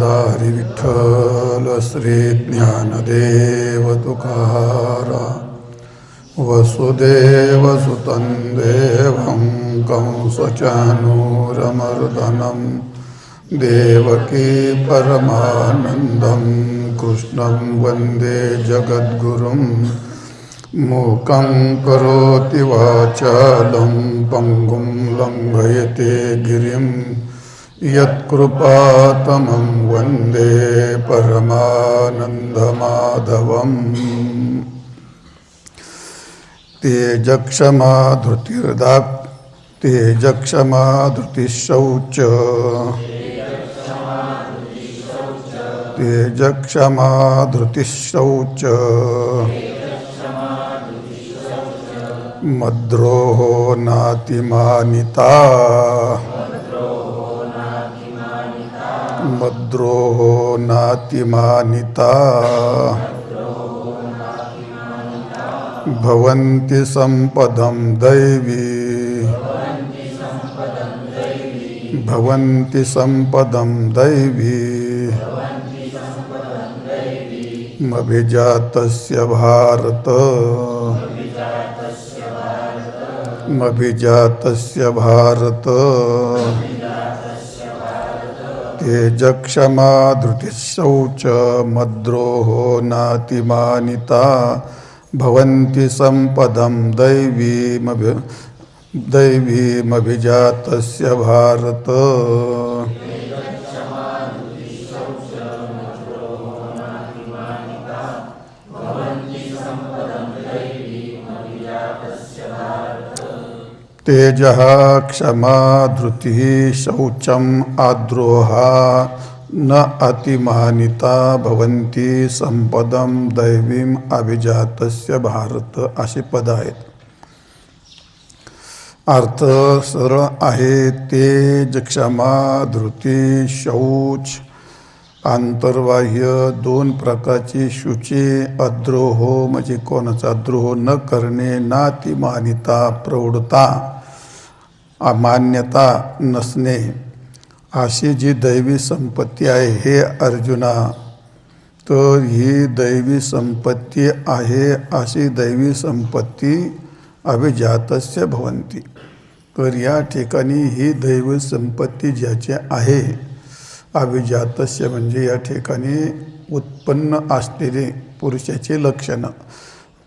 हरी विठ्ठल श्री ज्ञानदेव तुकाराम वसुदेवसुतं देवं कंसचाणूरमर्दनं देवकी परमानन्दं कृष्णं वन्दे जगद्गुरुं मूकं करोति वाचालं पङ्गुं लङ्घयते गिरिं यत्कृपातमं वन्दे परमानन्दमाधवम् तेजक्षमा धृतिशौच मद्रोहो नातिमानिता भवन्ति सम्पदं दैवी मभिजातस्य भारत तेजक्षमा धृतिशौच मद्रोहो नातिमानिता भवन्ति सम्पदं दैवीमभिजातस्य भारत तेजः क्षमा धृतिः शौचम् आद्रोहा न अतिमानिता भवन्ति संपदं दैवीम अभिजातस्य भारत अशी पद आहेत. अर्थ सरळ आहे. तेज क्षमा धृती शौच आंतरबाह्य दोन प्रकारची शुची अद्रोहो म्हणजे कोणाचा द्रोह न करणे नातिमानिता प्रौढता अमान्यता नसणे अशी जी दैवी संपत्ती आहे हे अर्जुना, तर ही दैवी संपत्ती आहे. अशी दैवी संपत्ती अभिजातस्य भवन्ति. तर या ठिकाणी ही दैवी संपत्ती ज्याची आहे अभिजातस्य म्हणजे या ठिकाणी उत्पन्न असलेले पुरुषाचे लक्षण.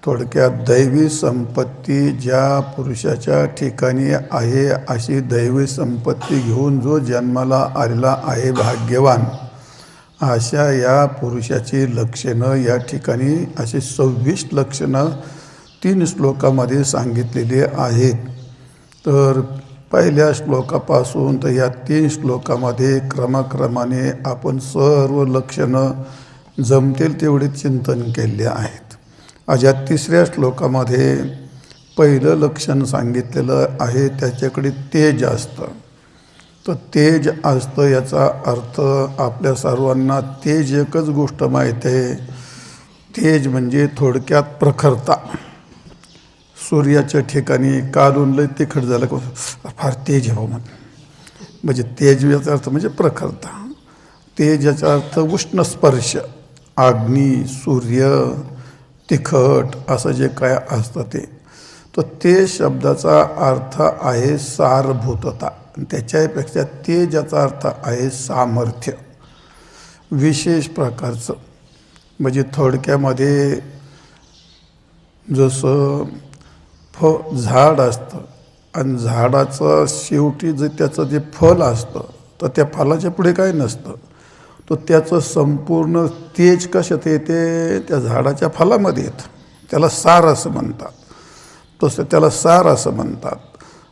थोडक्यात दैवी संपत्ती ज्या पुरुषाच्या ठिकाणी आहे अशी दैवी संपत्ती घेऊन जो जन्माला आलेला आहे भाग्यवान, अशा या पुरुषाची लक्षणं या ठिकाणी अशी 26 लक्षणं 3 श्लोकामध्ये सांगितलेली आहेत. तर पहिल्या श्लोकापासून तर या 3 श्लोकामध्ये क्रमाक्रमाने आपण सर्व लक्षणं जमतील तेवढे चिंतन केले आहेत. आज या 3ऱ्या श्लोकामध्ये पहिलं लक्षण सांगितलेलं आहे, त्याच्याकडे तेज असतं. तर तेज असतं याचा अर्थ आपल्या सर्वांना तेज एकच गोष्ट माहीत आहे. तेज म्हणजे थोडक्यात प्रखरता. सूर्याच्या ठिकाणी काढून लय तिखट झालं का फार तेज आहे म्हणजे तेज याचा अर्थ म्हणजे प्रखरता. तेज याचा अर्थ उष्ण स्पर्श, अग्नी, सूर्य, तिखट असं जे काय असतं ते. तर ते शब्दाचा अर्थ आहे सारभूतता. त्याच्यापेक्षा तेज याचा अर्थ आहे सामर्थ्य विशेष प्रकारचं. म्हणजे थोडक्यामध्ये जसं झाड असतं आणि झाडाचं शेवटी जे त्याचं जे फल असतं तर त्या फलाच्या पुढे काय नसतं. तो त्याचं संपूर्ण तेज कशात येते त्या झाडाच्या फलामध्ये येतं. त्याला सार असं म्हणतात. तसं त्याला सार असं म्हणतात.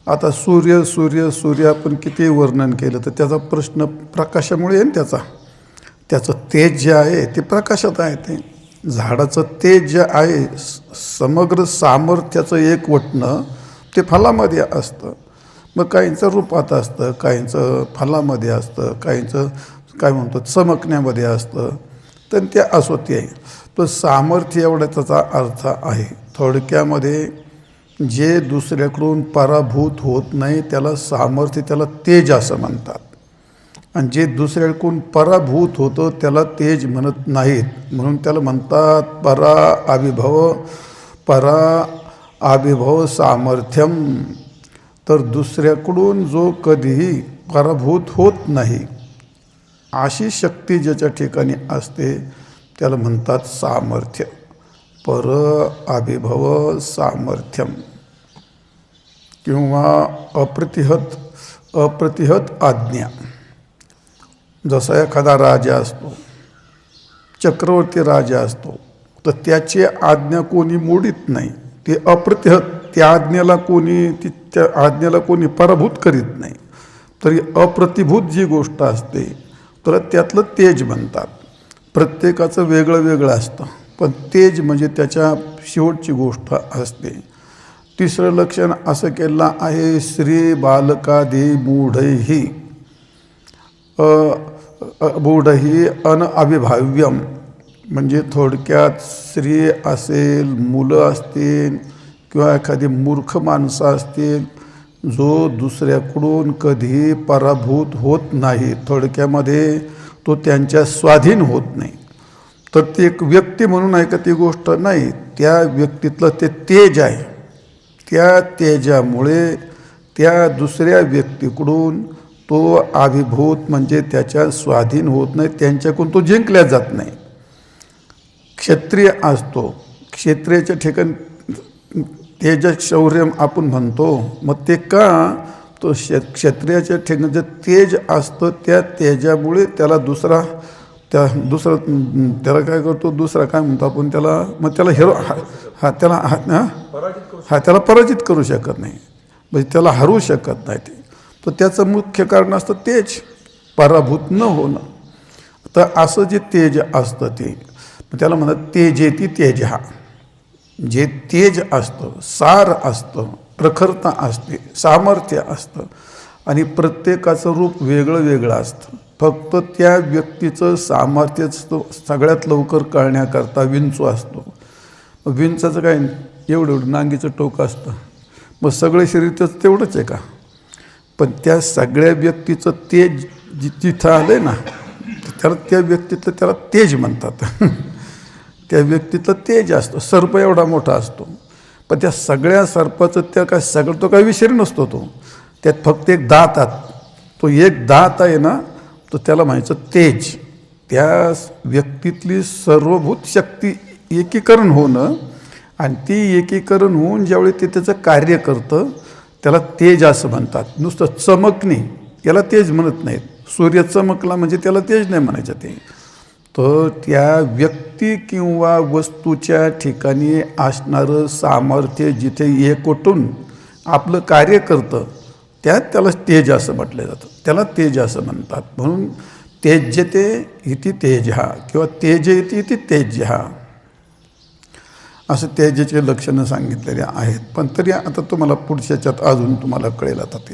आता सूर्य आपण किती वर्णन केलं तर त्याचा प्रश्न प्रकाशामुळे आहे ना. त्याचं तेज जे आहे ते प्रकाशात आहे. ते झाडाचं तेज जे आहे समग्र सामर्थ्याचं एकवटणं ते फलामध्ये असतं. मग काहींचं रूपात असतं, काहींचं फलामध्ये असतं, काहींचं काय म्हणतो चमकण्यामध्ये असतं. तर ते असो ते आहे. तो सामर्थ्य एवढा त्याचा अर्थ आहे. थोडक्यामध्ये जे दुसऱ्याकडून पराभूत होत नाही त्याला सामर्थ्य, त्याला तेज असं म्हणतात. आणि जे दुसऱ्याकडून पराभूत होतं त्याला तेज म्हणत नाहीत, म्हणून त्याला म्हणतात परा आविर्भाव सामर्थ्यम. तर दुसऱ्याकडून जो कधीही पराभूत होत नाही अशी शक्ती ज्याच्या ठिकाणी असते त्याला म्हणतात सामर्थ्य. पर आविर्भाव सामर्थ्यम किंवा अप्रतिहत आज्ञा. जसा एखादा राजा असतो, चक्रवर्ती राजा असतो, तर त्याची आज्ञा कोणी मोडीत नाही, ते अप्रतिहत, त्या आज्ञेला कोणी पराभूत करीत नाही. तरी अप्रतिभूत जी गोष्ट असते तर त्यातलं तेज म्हणतात. प्रत्येकाचं वेगळं वेगळं असतं, पण तेज म्हणजे त्याच्या शेवटची गोष्ट असते. तिसरं लक्षण असं केलं आहे, श्री बालकादी मूढैहि अनअविभाव्यम. म्हणजे थोडक्यात स्त्री असेल, मुलं असतील किंवा एखादी मूर्ख माणसं असतील, जो दुसऱ्याकडून कधीही पराभूत होत नाही, थोडक्यामध्ये तो त्यांच्या स्वाधीन होत नाही. तर ती एक व्यक्ती म्हणून आहे का ती गोष्ट नाही, त्या व्यक्तीतलं ते तेज आहे. त्या तेजामुळे त्या दुसऱ्या व्यक्तीकडून तो अभिभूत म्हणजे त्याच्या स्वाधीन होत नाही, त्यांच्याकडून तो जिंकल्या जात नाही. क्षत्रिय असतो, क्षत्रियाच्या ठिकाणी तेज शौर्य आपण म्हणतो. मग ते का, तो क्षत्रियाच्या ठिकाणी जे तेज असतं त्या तेजामुळे त्याला त्याला काय करतो, दुसरा काय म्हणतो आपण त्याला, मग त्याला त्याला पराजित करू शकत नाही, म्हणजे त्याला हरू शकत नाही ते. तर त्याचं मुख्य कारण असतं तेज, पराभूत न होणं. तर असं जे तेज असतं ते त्याला म्हणतात तेजेती तेज. हा जे तेज असतं, सार असतं, प्रखरता असते, सामर्थ्य असतं, आणि प्रत्येकाचं रूप वेगळं वेगळं असतं. फक्त त्या व्यक्तीचं सामर्थ्य सगळ्यात लवकर कळण्याकरता विंचू असतो. विंचाचं काय, एवढं नांगीचं टोक असतं, मग सगळे शरीर त्याचं तेवढंच आहे का? पण त्या सगळ्या व्यक्तीचं तेज जिथं आलं आहे ना, त्याला त्या व्यक्तीतलं त्याला तेज म्हणतात. त्या व्यक्तीतलं तेज असतं. सर्प एवढा मोठा असतो, पण त्या सगळ्या सर्पाचं तो काय विषय नसतो. त्यात फक्त एक दात तो एक दात आहे ना, तो त्याला म्हणायचं तेज. त्या व्यक्तीतली सर्वभूत शक्ती एकीकरण होणं, आणि ती एकीकरण होऊन ज्यावेळी ते त्याचं कार्य करतं त्याला तेज असं म्हणतात. नुसतं चमकणे याला तेज म्हणत नाहीत. सूर्य चमकला म्हणजे त्याला तेज नाही म्हणायचं ते. तर त्या व्यक्ती किंवा वस्तूच्या ठिकाणी असणारं सामर्थ्य जिथे एकवटून आपलं कार्य करतं त्याला तेज असं म्हटलं जातं, त्याला तेज असं म्हणतात. म्हणून तेजते इति तेजः किंवा तेजयति इति तेजः असं तेजाचे लक्षणं सांगितलेले आहेत. पण तरी आता तुम्हाला पुढच्याच्यात अजून तुम्हाला कळेल. आता ते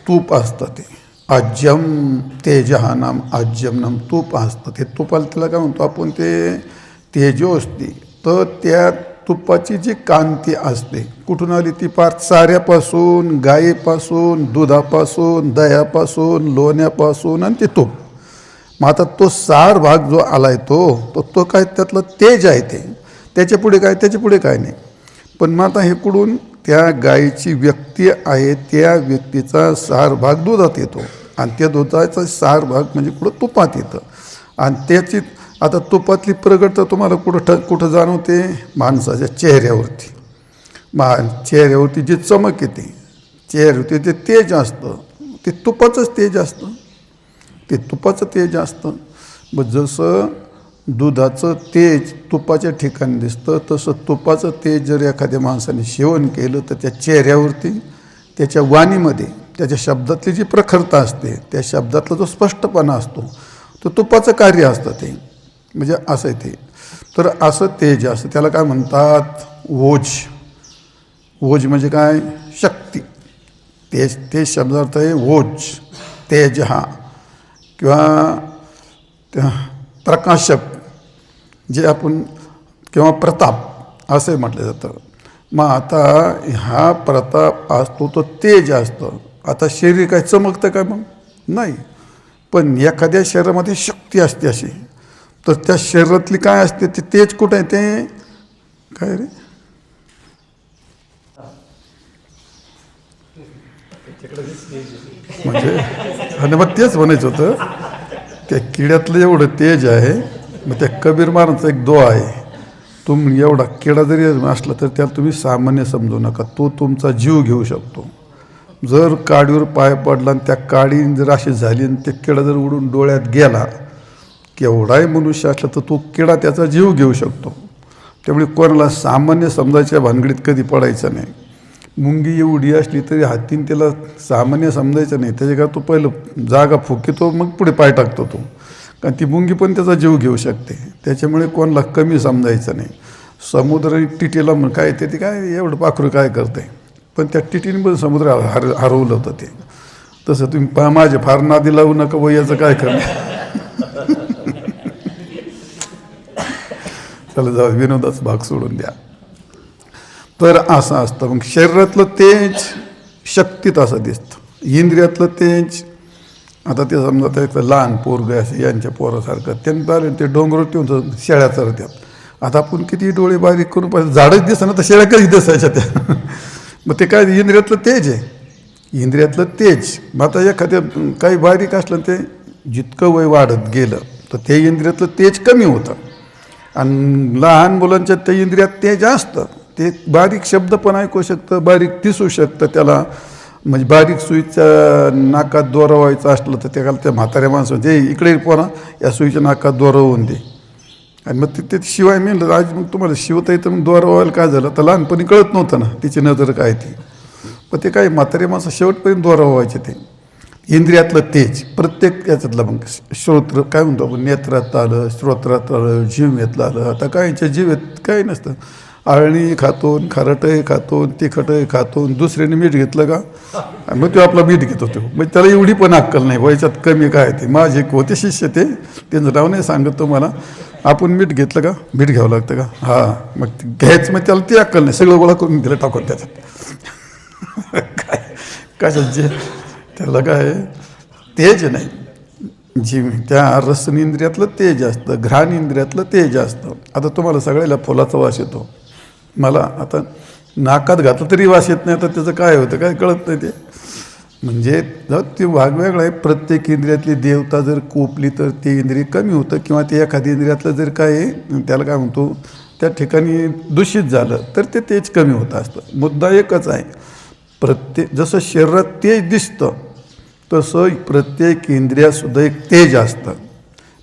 तूप असतं, ते आज्यम तेजः नाम आज्यम नाम तूप असतं. ते तुपाला त्याला काय म्हणतो आपण, ते तेजो असते. तर त्या तुपाची जी कांती असते कुठून आली, ती पार चाऱ्यापासून, गायीपासून, दुधापासून, दह्यापासून, लोण्यापासून, आणि ते तूप. मग आता तो सार भाग जो आलाय तो काय त्यातलं तेज आहे. ते त्याच्या पुढे काय नाही. पण मग आता हे कुठून, त्या गायीची व्यक्ती आहे, त्या व्यक्तीचा सार भाग दुधात येतो, आणि त्या दुधाचा सार भाग म्हणजे कुठं तुपात येतं. आणि त्याची आता तुपातली प्रगटता तुम्हाला कुठं जाणवते, माणसाच्या चेहऱ्यावरती. चेहऱ्यावरती जी चमक येते, चेहऱ्यावरती जे तेज असतं ते तुपाचंच तेज असतं, ते तुपाचं तेज असतं. मग जसं दुधाचं तेज तुपाच्या ठिकाणी दिसतं, तसं तुपाचं तेज जर एखाद्या माणसाने सेवन केलं तर त्या चेहऱ्यावरती, त्याच्या वाणीमध्ये, त्याच्या शब्दातली जी प्रखरता असते, त्या शब्दातला जो स्पष्टपणा असतो, तो तुपाचं कार्य असतं ते. म्हणजे असं आहे ते. तर असं तेज असतं, त्याला काय म्हणतात, ओज. ओज म्हणजे काय, शक्ती. ते शब्दार्थ आहे ओज, तेज हा, किंवा प्रकाशक जे आपण, किंवा प्रताप असं म्हटलं जातं. मग आता हा प्रताप असतो तो तेज असतं. आता शरीर काय चमकतं काय, मग नाही. पण एखाद्या शरीरामध्ये शक्ती असते अशी, तर त्या शरीरातली काय असते ते तेज कुठं आहे ते काय रे म्हणजे आणि मग तेच म्हणायचं होतं, त्या किड्यातलं एवढं तेज आहे. मग त्या कबीर महाराजांचा एक दोहा आहे, एवढा किडा जरी असला तर त्याला तुम्ही सामान्य समजू नका, तो तुमचा जीव घेऊ शकतो. जर काडीवर पाय पडला आणि त्या काडी जर अशी झाली आणि ते किडा जर उडून डोळ्यात गेला, केवढाही मनुष्य असला तर तो किडा त्याचा जीव घेऊ शकतो. त्यामुळे कोणाला सामान्य समजायच्या भानगडीत कधी पडायचं नाही. मुंगी एवढी असली तरी हातीन त्याला सामान्य समजायचं नाही, त्याच्याकडे तो पहिलं जागा फुकितो मग पुढे पाय टाकतो तो, कारण ती मुंगी पण त्याचा जीव घेऊ शकते. त्याच्यामुळे कोणाला कमी समजायचं नाही. समुद्र टिटीला काय ते काय एवढं पाखरू काय करते, पण त्या टिटीने पण समुद्र हरवलं होतं ते. तसं तुम्ही माझे फार नादी लावू नका व याचं काय करणार. चला जाऊ, विनोदाचा भाग सोडून द्या. तर असं असतं. मग शरीरातलं तेज शक्तीत असं दिसतं, इंद्रियातलं तेज. आता ते समजा त्या एक लहान पोरग असे यांच्या पोरासारखं त्यांनी पाहिलं ते डोंगर ठेवून शेळ्या चरत्यात. आता आपण किती डोळे बारीक करून पाहिजे झाडच दिसतं ना, तर शेळ्या कधी दिसायच्या त्या. मग ते काय इंद्रियातलं तेज आहे, इंद्रियातलं तेज. मग आता एखाद्या काही बारीक असलं ते जितकं वय वाढत गेलं तर ते इंद्रियातलं तेज कमी होतं. आणि लहान मुलांच्या त्या इंद्रियात तेज असतं, ते बारीक शब्द पण ऐकू शकतं, बारीक दिसू शकतं त्याला. म्हणजे बारीक सुईच्या नाकात दोरा व्हायचं असलं तर त्याला त्या म्हाताऱ्या माणसं जे इकडे पोरा या सुईच्या नाकात दोरा होऊन दे. आणि मग ते शिवाय मी आज मग तुम्हाला शिवता येतं, मग दोरा व्हायला काय झालं तर लहानपणी कळत नव्हतं ना तिची नजर काय ती. पण ते काय म्हाताऱ्या माणसं शेवटपर्यंत दोरा व्हायचे. ते इंद्रियातलं तेज प्रत्येक याच्यातलं. मग श्रोत्र काय म्हणतो आपण, नेत्रात आलं, श्रोत्रात आलं, जीवेतलं आलं. आता काहींच्या जीवेत काही नसतं, आळणी खातो, खारटही खातो, तिखटही खातो, दुसऱ्याने मीठ घेतलं का मग तो आपला मीठ घेतो. तो मग त्याला एवढी पण अक्कल नाही, व्हायच्यात कमी काय. ते माझे एक होते शिष्य, ते त्यांचं नाव नाही सांगत तुम्हाला. आपण मीठ घेतलं का, मीठ घ्यावं लागतं का, हां मग घ्यायचं. मग त्याला ती अक्कल नाही, सगळं गोळा करून दिलं टाकून त्याच्यात. काय कशात जे त्याला काय तेज नाही. त्या रसन इंद्रियातलं तेज असतं, घ्राण इंद्रियातलं तेज असतं. आता तुम्हाला सगळ्याला फुलाचा वास येतो, मला आता नाकात घातलं तरी वास येत नाही. तर त्याचं काय होतं काय कळत नाही. ते म्हणजे ते भाग वेगळा आहे. प्रत्येक इंद्रियातली देवता जर कोपली तर ते इंद्रिय कमी होतं, किंवा ते एखाद्या इंद्रियातलं जर काय त्याला काय म्हणतो त्या ठिकाणी दूषित झालं तर ते तेज कमी होत असतं. मुद्दा एकच आहे, प्रत्येक जसं शरीरात तेज दिसतं तसं प्रत्येक इंद्रियातसुद्धा एक तेज असतं.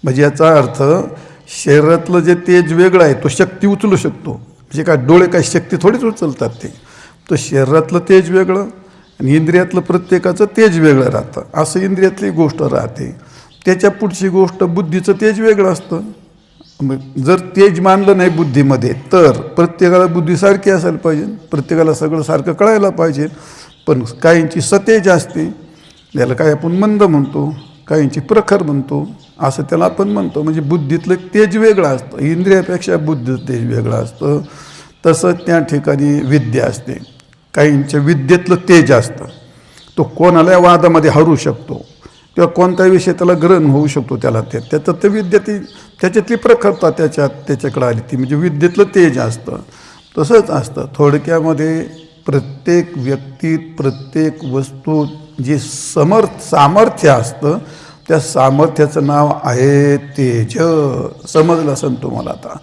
म्हणजे याचा अर्थ शरीरातलं जे तेज वेगळं आहे तो शक्ती उचलू शकतो. म्हणजे काय डोळे काय शक्ती थोडीच उचलतात ते. तर शरीरातलं तेज वेगळं आणि इंद्रियातलं प्रत्येकाचं तेज वेगळं राहतं. असं इंद्रियातली गोष्ट राहते. त्याच्या पुढची गोष्ट बुद्धीचं तेज वेगळं असतं. मग जर तेज मानलं नाही बुद्धीमध्ये तर प्रत्येकाला बुद्धी सारखी असायला पाहिजे, प्रत्येकाला सगळं सारखं कळायला पाहिजे. पण काहींची सतेज असते, याला काय आपण मंद म्हणतो, काहींची प्रखर म्हणतो, असं त्याला आपण म्हणतो. म्हणजे बुद्धीतलं तेज वेगळं असतं, इंद्रियापेक्षा बुद्धीचं तेज वेगळं असतं. तसं त्या ठिकाणी विद्या असते, काहींच्या विद्येतलं तेज असतं. तो कोणाला वादामध्ये हरू शकतो किंवा कोणताही विषय त्याला ग्रहण होऊ शकतो. त्याला त्याचं ते विद्या ती त्याच्यातली प्रखरता त्याच्याकडे आली ती म्हणजे विद्येतलं तेज असतं. तसंच असतं थोडक्यामध्ये प्रत्येक व्यक्तीत प्रत्येक वस्तू जे सामर्थ्य असतं त्या सामर्थ्याचं नाव आहे तेज. समजलं असेल तुम्हाला आता.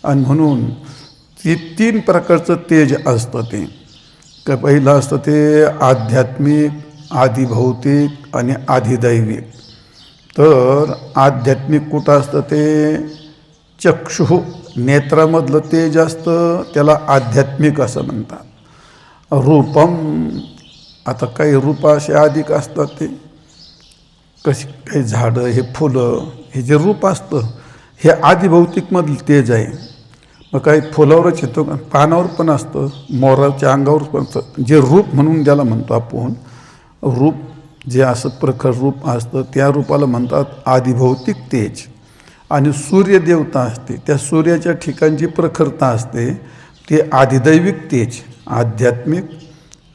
आणि म्हणून ती 3 प्रकारचं तेज असतं. ते काय पहिलं असतं ते आध्यात्मिक, आधिभौतिक आणि आधिदैविक. तर आध्यात्मिक कुठं असतं ते चक्षु नेत्रामधलं तेज असतं, त्याला आध्यात्मिक असं म्हणतात. रूपम, आता काही रूप असे अधिक असतात, ते कशी काही झाडं हे फुलं हे जे रूप असतं हे आधिभौतिकमधलं तेज आहे. मग काही फुलावरच येतो, पानावर पण असतं, मोराच्या अंगावर पण असतं. जे रूप म्हणून ज्याला म्हणतो आपण, रूप जे असं प्रखर रूप असतं त्या रूपाला म्हणतात आधिभौतिक तेज. आणि सूर्यदेवता असते, त्या सूर्याच्या ठिकाणची प्रखरता असते ते आधिदैविक तेज. आध्यात्मिक,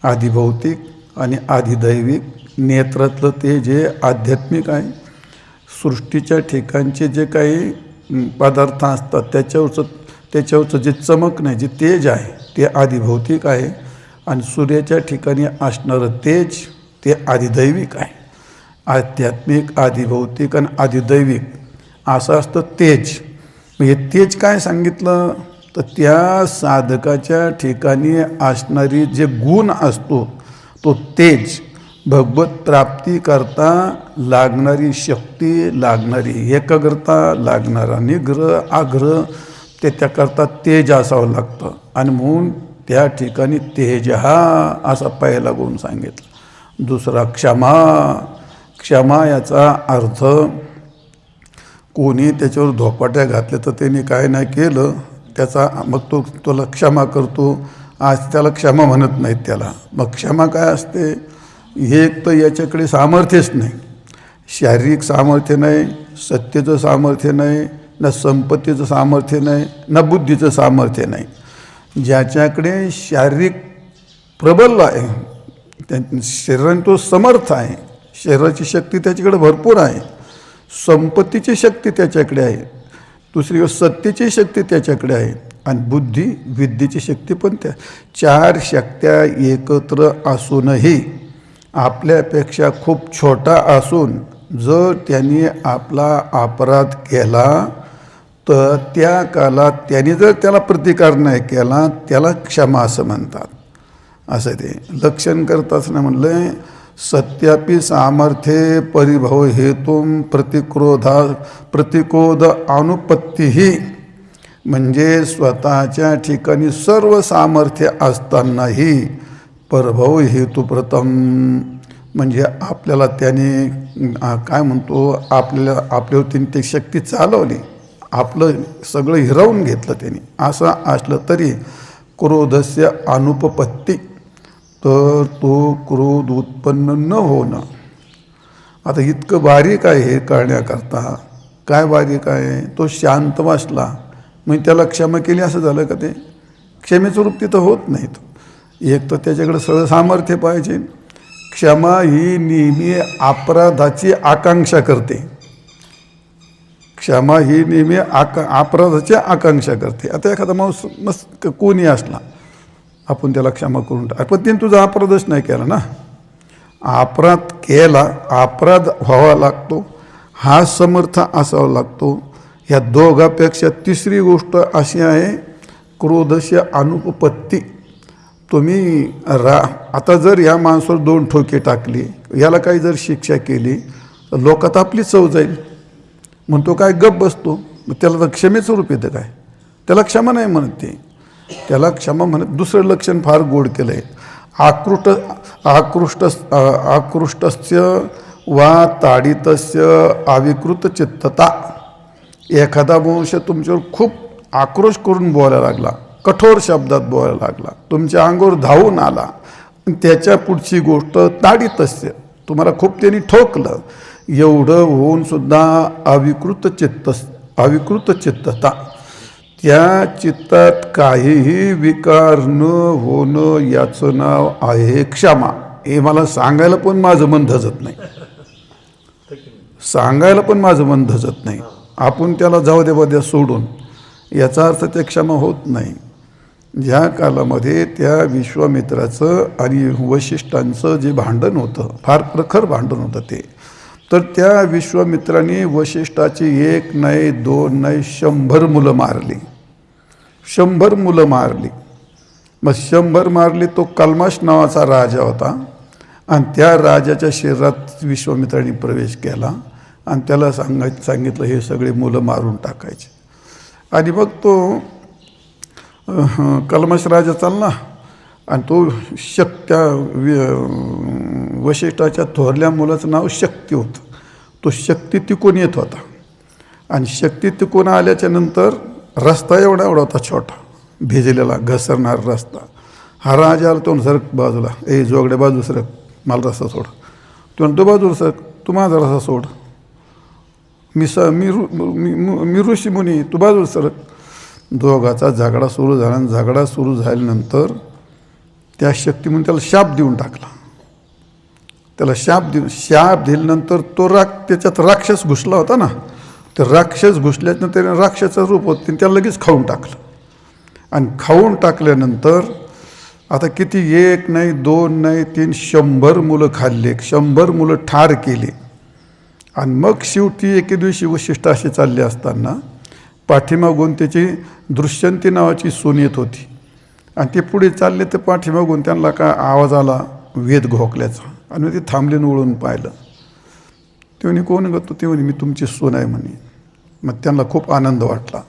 आधिभौतिक आणि आधिदैविक. नेत्रातलं तेज हे आध्यात्मिक आहे सृष्टीच्या ठिकाणचे जे काही पदार्थ असतात त्याच्यावरचं जे चमक नाही, जे तेज आहे ते आदिभौतिक आहे. आणि सूर्याच्या ठिकाणी असणारं तेज ते आदिदैविक आहे. आध्यात्मिक, आदिभौतिक आणि आदिदैविक असं असतं तेज. हे तेज काय सांगितलं तर त्या साधकाच्या ठिकाणी असणारी जे गुण असतो तो तेज, भगवत प्राप्ती करता लागणारी शक्ती, लागणारी एकाग्रता, लागणारा निग्रह आग्रह ते त्याकरता तेज असावं लागतं. आणि म्हणून त्या ठिकाणी तेज हा असा पहिला गुण सांगितला. दुसरा क्षमा. क्षमा याचा अर्थ कोणी त्याच्यावर धोपाट्या घातल्या तर त्यांनी काय नाही केलं त्याचा मग तो तुला क्षमा करतो, आज त्याला क्षमा म्हणत नाहीत त्याला. मग क्षमा काय असते, हे एक तर याच्याकडे सामर्थ्यच नाही, शारीरिक सामर्थ्य नाही, सत्तेचं सामर्थ्य नाही, ना संपत्तीचं सामर्थ्य नाही, ना बुद्धीचं सामर्थ्य नाही. ज्याच्याकडे शारीरिक प्रबल आहे, त्या शरीराने तो समर्थ आहे, शरीराची शक्ती त्याच्याकडे भरपूर आहे, संपत्तीची शक्ती त्याच्याकडे आहे, दुसरी सत्तेची शक्ती त्याच्याकडे आहे, आणि बुद्धी विद्येची शक्ती पण त्या चार शक्त्या एकत्र असूनही आपल्यापेक्षा खूप छोटा असून जर त्यांनी आपला अपराध केला तर त्या कालात त्यांनी जर त्याला प्रतिकार नाही केला त्याला क्षमा असं म्हणतात. असं ते लक्षण करत असताना म्हणलं सत्यापी सामर्थ्ये परिभव हेतुम प्रतिक्रोध अनुपत्तीही, म्हणजे स्वतःच्या ठिकाणी सर्व सामर्थ्य असतानाही परभव हेतू प्रथम, म्हणजे आपल्याला त्याने काय म्हणतो आपल्यावर त्यांनी ते शक्ती चालवली, आपलं सगळं हिरावून घेतलं त्यांनी. असं असलं तरी क्रोधस्य अनुपपत्ती, तर तो क्रोध उत्पन्न न होणं. आता इतकं बारीक आहे हे कळण्याकरता. काय बारीक आहे, तो शांत बसला म्हणजे त्याला क्षमा केली असं झालं का? ते क्षमेचं रूप तिथं होत नाही. एक तर त्याच्याकडे सगळं सामर्थ्य पाहिजे. क्षमा ही नेहमी अपराधाची आकांक्षा करते. क्षमा ही नेहमी अपराधाची आकांक्षा करते. आता एखादा माणूस मस्त कोणी असला आपण त्याला क्षमा करून टाक, पण त्याने तुझा अपराधच नाही केला ना. अपराध केला, अपराध व्हावा लागतो, हा समर्थ असावा लागतो. ह्या दोघापेक्षा तिसरी गोष्ट अशी आहे क्रोधस्य अनुपपत्ती. तुम्ही आता जर या माणसावर 2 ठोके टाकली, याला काही जर शिक्षा केली तर लोकात आपली चव जाईल म्हणतो काय गप बसतो. मग त्याला तर क्षमेचं रूप येतं काय? त्याला क्षमा नाही म्हणत ते, त्याला क्षमा म्हणत. दुसरं लक्षण फार गोड केलं आहे, आकृष्टस्य वा ताडितस्य अविकृत चित्तता. एखादा मनुष्य तुमच्यावर खूप आक्रोश करून बोलायला लागला, कठोर शब्दात बोलायला लागला, तुमच्या अंगावर धावून आला, त्याच्या पुढची गोष्ट ताडितस्य, तुम्हाला खूप त्यांनी ठोकलं, एवढं होऊन सुद्धा अविकृत चित्तता, त्या चित्तात काहीही विकार न होणं याचं नाव आहे क्षमा. हे मला सांगायला पण माझं मन धजत नाही, सांगायला पण माझं मन धजत नाही. आपण त्याला जाऊ दे बद्या सोडून, याचा अर्थ ते क्षमा होत नाही. ज्या कालामध्ये त्या विश्वामित्राचं आणि वशिष्ठांचं जे भांडण होतं, फार प्रखर भांडण होतं ते, तर त्या विश्वामित्राने वशिष्ठाची 1 नाही 2 नाही 100 मुलं मारली. 100 मुलं मारली. मग 100 मारली. तो कल्माश नावाचा राजा होता आणि त्या राजाच्या शरीरात विश्वामित्राने प्रवेश केला आणि त्याला सांगितलं हे सगळे मुलं मारून टाकायचे. आणि मग तो कल्माश राजा चालला आणि तो वशिष्ठाच्या थोरल्या मुलाचं नाव शक्ती होतं. तो शक्ती तिकून येत होता आणि शक्ती तिकून आल्याच्या नंतर रस्ता एवढा होता छोटा, भिजलेला घसरणारा रस्ता. हा राजा आला, तो सरक बाजूला, ए जोगड्या बाजू सरक, मला रस्ता सोड. तो म्हणतो बाजूला सरक, तू माझा रस्ता सोड, मी ऋषी मुनी, तू बाजूला सरक. दोघाचा झगडा सुरू झाला आणि झगडा सुरू झाल्यानंतर त्या शक्ती म्हणून त्याला शाप देऊन टाकला. त्याला शाप दिल्यानंतर तो त्याच्यात राक्षस घुसला होता ना, तर राक्षस घुसल्यानंतर त्याने राक्षसाचं रूप होतं त्याला लगेच खाऊन टाकलं. आणि खाऊन टाकल्यानंतर आता किती, 1 नाही 2 नाही 3, 100 मुलं खाल्ले, 100 मुलं ठार केले. आणि मग शेवटी एके दिवशी वशिष्ठ असे चालले असताना पाठीमागून त्याची दृश्यंती नावाची सून येत होती. आणि ते पुढे चालले तर पाठीमागून त्यांना काय आवाज आला वेद घोकल्याचा. आणि ते थांबले वळून पाहिलं. ते म्हणे कोण करतो? ते म्हणे मी तुमची सून आहे म्हणे. मग त्यांना खूप आनंद वाटला.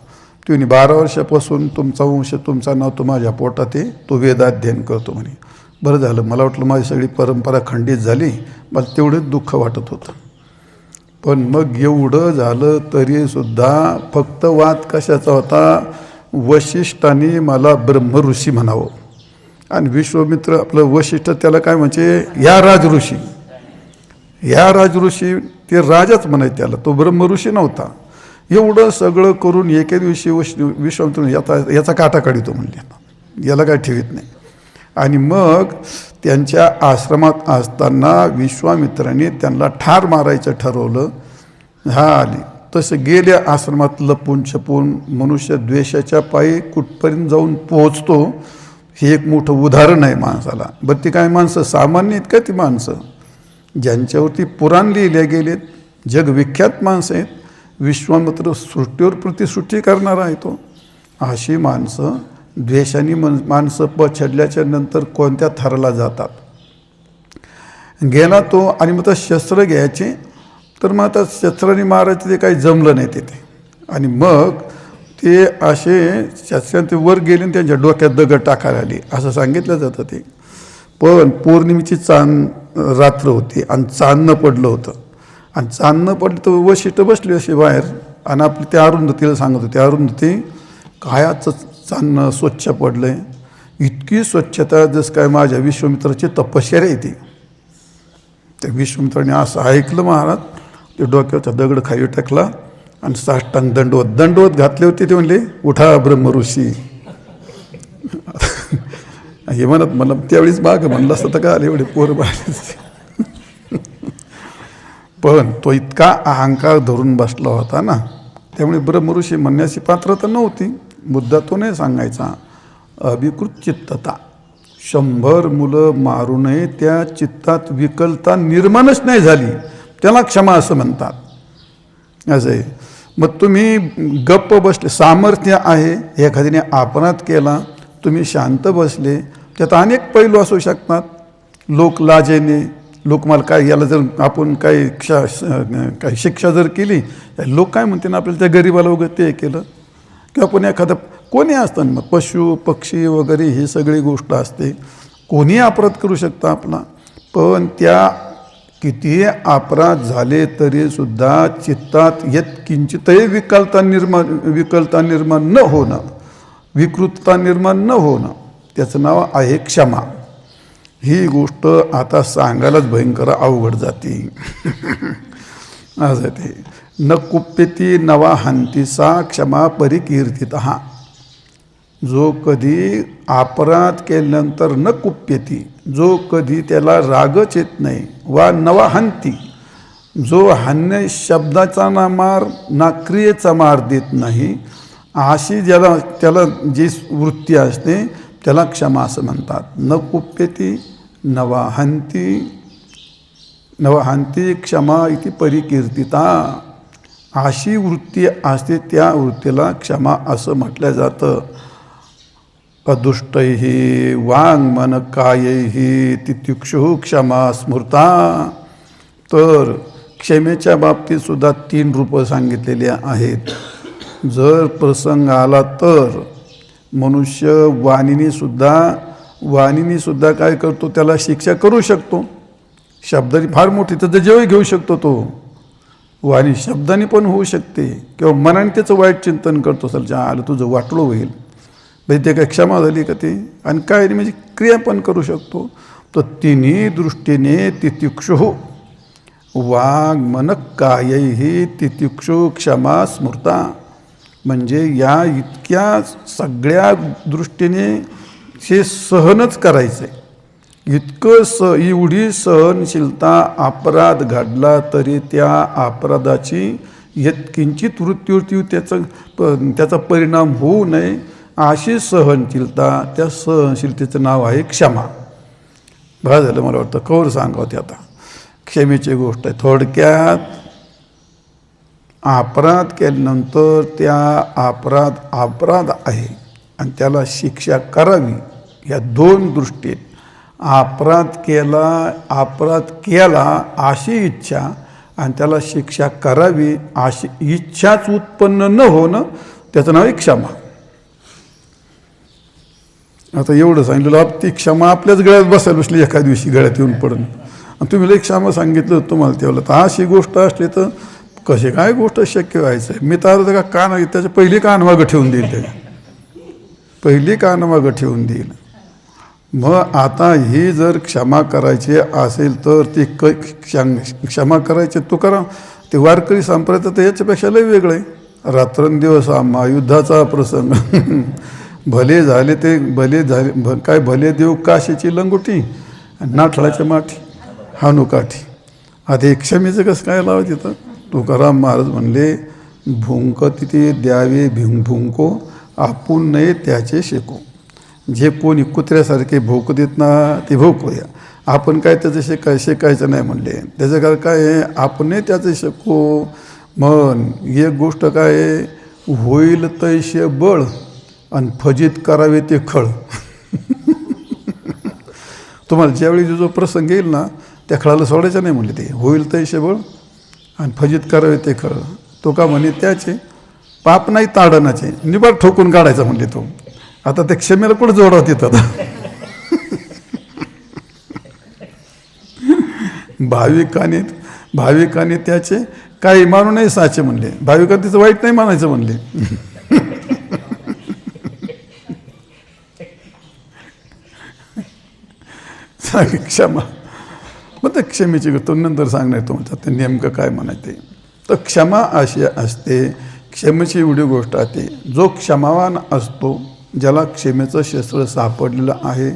ते म्हणे 12 वर्षापासून तुमचा वंश, तुमचा नाव तो माझ्या पोटात आहे, तो वेदाध्ययन करतो म्हणे. बरं झालं, मला वाटलं माझी सगळी परंपरा खंडित झाली, मला तेवढंच दुःख वाटत होतं. पण मग एवढं झालं तरीसुद्धा फक्त वाद कशाचा होता? वशिष्ठाने मला ब्रह्मऋषी म्हणावं. आणि विश्वामित्र आपलं वशिष्ठ त्याला काय म्हणजे या राजऋषी, या राजऋषी, ते राजाच म्हणायचे त्याला, तो ब्रह्मऋषी नव्हता. एवढं सगळं करून एके दिवशी विश्वामित्र याचा काटा काढितो म्हणले, याला काय ठेवीत नाही. आणि मग त्यांच्या आश्रमात असताना विश्वामित्राने त्यांना ठार मारायचं ठरवलं. हा आले तसं गेल्या आश्रमात लपून छपून मनुष्य द्वेषाच्या पायी कुठपर्यंत जाऊन पोहोचतो हे एक मोठं उदाहरण आहे माणसाला. बरं ती काय माणसं सामान्य आहेत का? ती माणसं ज्यांच्यावरती पुराण लिहिले गेलेत, जगविख्यात माणसं आहेत. विश्वामित्र सृष्टीवर प्रतिसृष्टी करणारा आहे तो. अशी माणसं द्वेषाने माणसं पछडल्याच्या नंतर कोणत्या थराला जातात. गेला तो आणि मग आता शस्त्र घ्यायचे, तर मग आता शस्त्राने मारायचं ते काही जमलं नाही तिथे. आणि मग ते असे शस्त्रांचे वर गेले आणि त्यांच्या डोक्यात दगड टाकायला आली असं सांगितलं जातं ते. पण पौर्णिमेची रात्र होती आणि चांदणं पडलं होतं. आणि चांदणं पडलं तर वशिष्ठ बसले असे बाहेर आणि आपली त्या अरुंधतीला सांगत होते, अरुंधती कायाचं चांदणं स्वच्छ पडलं आहे, इतकी स्वच्छता जसं काय माझ्या विश्वामित्राची तपश्चर्या येते. त्या विश्वामित्राने असं ऐकलं महाराज, ते डोक्याचा दगड खाली टाकला आणि साष्टांग दंडवत घातले होते. ते म्हणले उठा ब्रह्मऋषी. हे म्हणत मला त्यावेळीच मागं म्हणलं असतं तर काय आले एवढे पोर बाहेर. पण तो इतका अहंकार धरून बसला होता ना, त्यामुळे ब्रह्मऋषी म्हणण्याची पात्रता नव्हती. मुद्दा तो नाही सांगायचा. अभिकृत चित्तता, 100 मुलं मारूनही त्या चित्तात विकलता निर्माणच नाही झाली, त्याला क्षमा असं म्हणतात. असं आहे. मग तुम्ही गप्प बसले, सामर्थ्य आहे, एखाद्याने अपराध केला, तुम्ही शांत बसले, त्यात अनेक पैलू असू शकतात. लोक लाजेने, लोक मला काय, याला जर आपण काही शिक्षा जर केली, लोक काय म्हणते ना आपल्याला, त्या गरीबाला वगैरे ते केलं, किंवा पण एखादं कोणी असतं, मग पशु पक्षी वगैरे ही सगळी गोष्ट असते, कोणी अपराध करू शकतं आपला. पण त्या कितीही अपराध झाले तरीसुद्धा चित्तात येत किंचितही विकलता निर्माण न होणं, विकृतता निर्माण न होणं, त्याचं नाव आहे क्षमा. ही गोष्ट आता सांगायलाच भयंकर अवघड जाते. असं ते न कुप्यती नवा हंती सा क्षमा परिकीर्तित. जो कधी अपराध केल्यानंतर न कुप्यती, जो कधी त्याला रागच येत नाही, वा नवा हंती, जो हान्य शब्दाचा ना मार ना क्रियेचा मार देत नाही, अशी त्याला जी वृत्ती असते त्याला क्षमा असं म्हणतात. न कुप्यती नवहंती क्षमा इति परिकीर्तिता. अशी वृत्ती असते, त्या वृत्तीला क्षमा असं म्हटलं जातं. अदुष्टैहि वाङ्मन कायैहि तितिक्षुः क्षमा स्मृता. तर क्षमेच्या बाबतीत सुद्धा 3 रूपं सांगितलेली आहेत. जर प्रसंग आला तर मनुष्य वाणीने सुद्धा काय करतो, त्याला शिक्षा करू शकतो. शब्दाने फार मोठी त्याचं जेवही घेऊ शकतो तो. वाणी शब्दाने पण होऊ शकते, किंवा मनाने त्याचं वाईट चिंतन करतो, असेल आलं तुझं वाटलं होईल, म्हणजे ते काय क्षमा झाली का ते. आणि काय म्हणजे क्रिया पण करू शकतो. तर तिन्ही दृष्टीने तितिक्षुः वाङ्मन कायैहि तितिक्षु क्षमा स्मृता. म्हणजे या इतक्या सगळ्या दृष्टीने हे सहनच करायचं आहे. इतकं एवढी सहनशीलता, अपराध घडला तरी त्या अपराधाची किंचित वृत्तीवरती त्याचा परिणाम होऊ नये अशी सहनशीलता, त्या सहनशीलतेचं नाव आहे क्षमा. बरं झालं, मला वाटतं कवर सांगावं ते आता. क्षमेची गोष्ट आहे. थोडक्यात अपराध केल्यानंतर त्या अपराध आहे आणि त्याला शिक्षा करावी, या दोन दृष्टीत. अपराध केला अशी इच्छा आणि त्याला शिक्षा करावी अशी इच्छाच उत्पन्न न होणं, त्याचं नाव आहे क्षमा. आता एवढं सांगितलं, ती क्षमा आपल्याच गळ्यात बसायला बसली, एका दिवशी गळ्यात येऊन पडून. आणि तुम्ही लई क्षमा सांगितलं तुम्हाला तेवढं. तर अशी गोष्ट असली तर कशी काय गोष्ट शक्य व्हायचं आहे. मी तर का त्याच्या पहिली कानमागं ठेवून देईल, त्याच्या पहिली कानमागं ठेवून देईल. मग आता ही जर क्षमा करायची असेल तर ती क्षमा करायची तू करा. ते वारकरी संप्रदाय तर याच्यापेक्षा लई वेगळं आहे. रात्रंदिवस महायुद्धाचा प्रसंग. भले झाले काय भले देव काशीची लंगोटी, नाठळाच्या माठी हानुकाठी. आता हे क्षमेचं कसं काय लावा तिथं. तुकाराम महाराज म्हणले, भुंक तिथे द्यावे भुंको, आपण नये त्याचे शेको. जे कोणी कुत्र्यासारखे भोक देत ना ते भोकूया, आपण काय त्याचं शेकायचं नाही म्हणले. त्याचं कारण काय आहे, आपण त्याचं शेको. मन एक गोष्ट काय आहे, होईल तैसे बळ आणि फजित करावे ते खळ. तुम्हाला ज्यावेळी जो प्रसंग येईल ना त्या खळाला सोडायचं नाही म्हणले. ते होईल तैसे बळ आणि फजित करावे ते खळ. तो का म्हणे त्याचे पाप नाही ताडणाचे, निबाड ठोकून काढायचा म्हणले तो. आता त्या क्षमेला कुठं जोडावं तिथं. भाविकाने त्याचे काही मानू नाही साचे म्हणले. भाविकांनी तिचं वाईट नाही मानायचं म्हणले. क्षमा. मग त्या क्षमेची तो नंतर सांगणार तुमच्या ते नेमकं काय म्हणायचं. तर क्षमा अशी असते. क्षमेची एवढी गोष्ट असते, जो क्षमावान असतो, ज्याला क्षमेचं शस्त्र सापडलेलं आहे,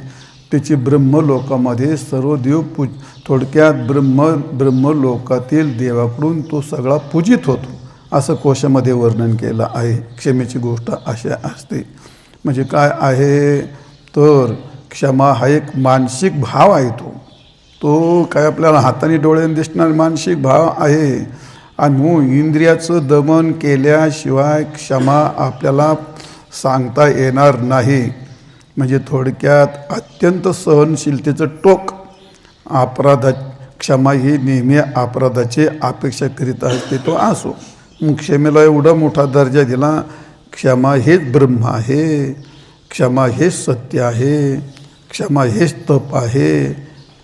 त्याची ब्रह्मलोकामध्ये सर्व देव थोडक्यात ब्रह्मलोकातील देवाकडून तो सगळा पूजित होतो, असं कोशामध्ये वर्णन केलं आहे. क्षमेची गोष्ट अशी असते. म्हणजे काय आहे तर क्षमा हा एक मानसिक भाव आहे. तो काय आपल्याला हाताने डोळ्याने दिसणारा मानसिक भाव आहे. आणि मग इंद्रियाचं दमन केल्याशिवाय क्षमा आपल्याला सांगता येणार नाही. म्हणजे थोडक्यात अत्यंत सहनशीलतेचं टोक क्षमा ही नेहमी अपराधाची अपेक्षा करीत असते. तो असो, मग क्षमेला एवढा मोठा दर्जा दिला. क्षमा हेच ब्रह्म आहे, क्षमा हेच सत्य आहे, क्षमा हेच तप आहे,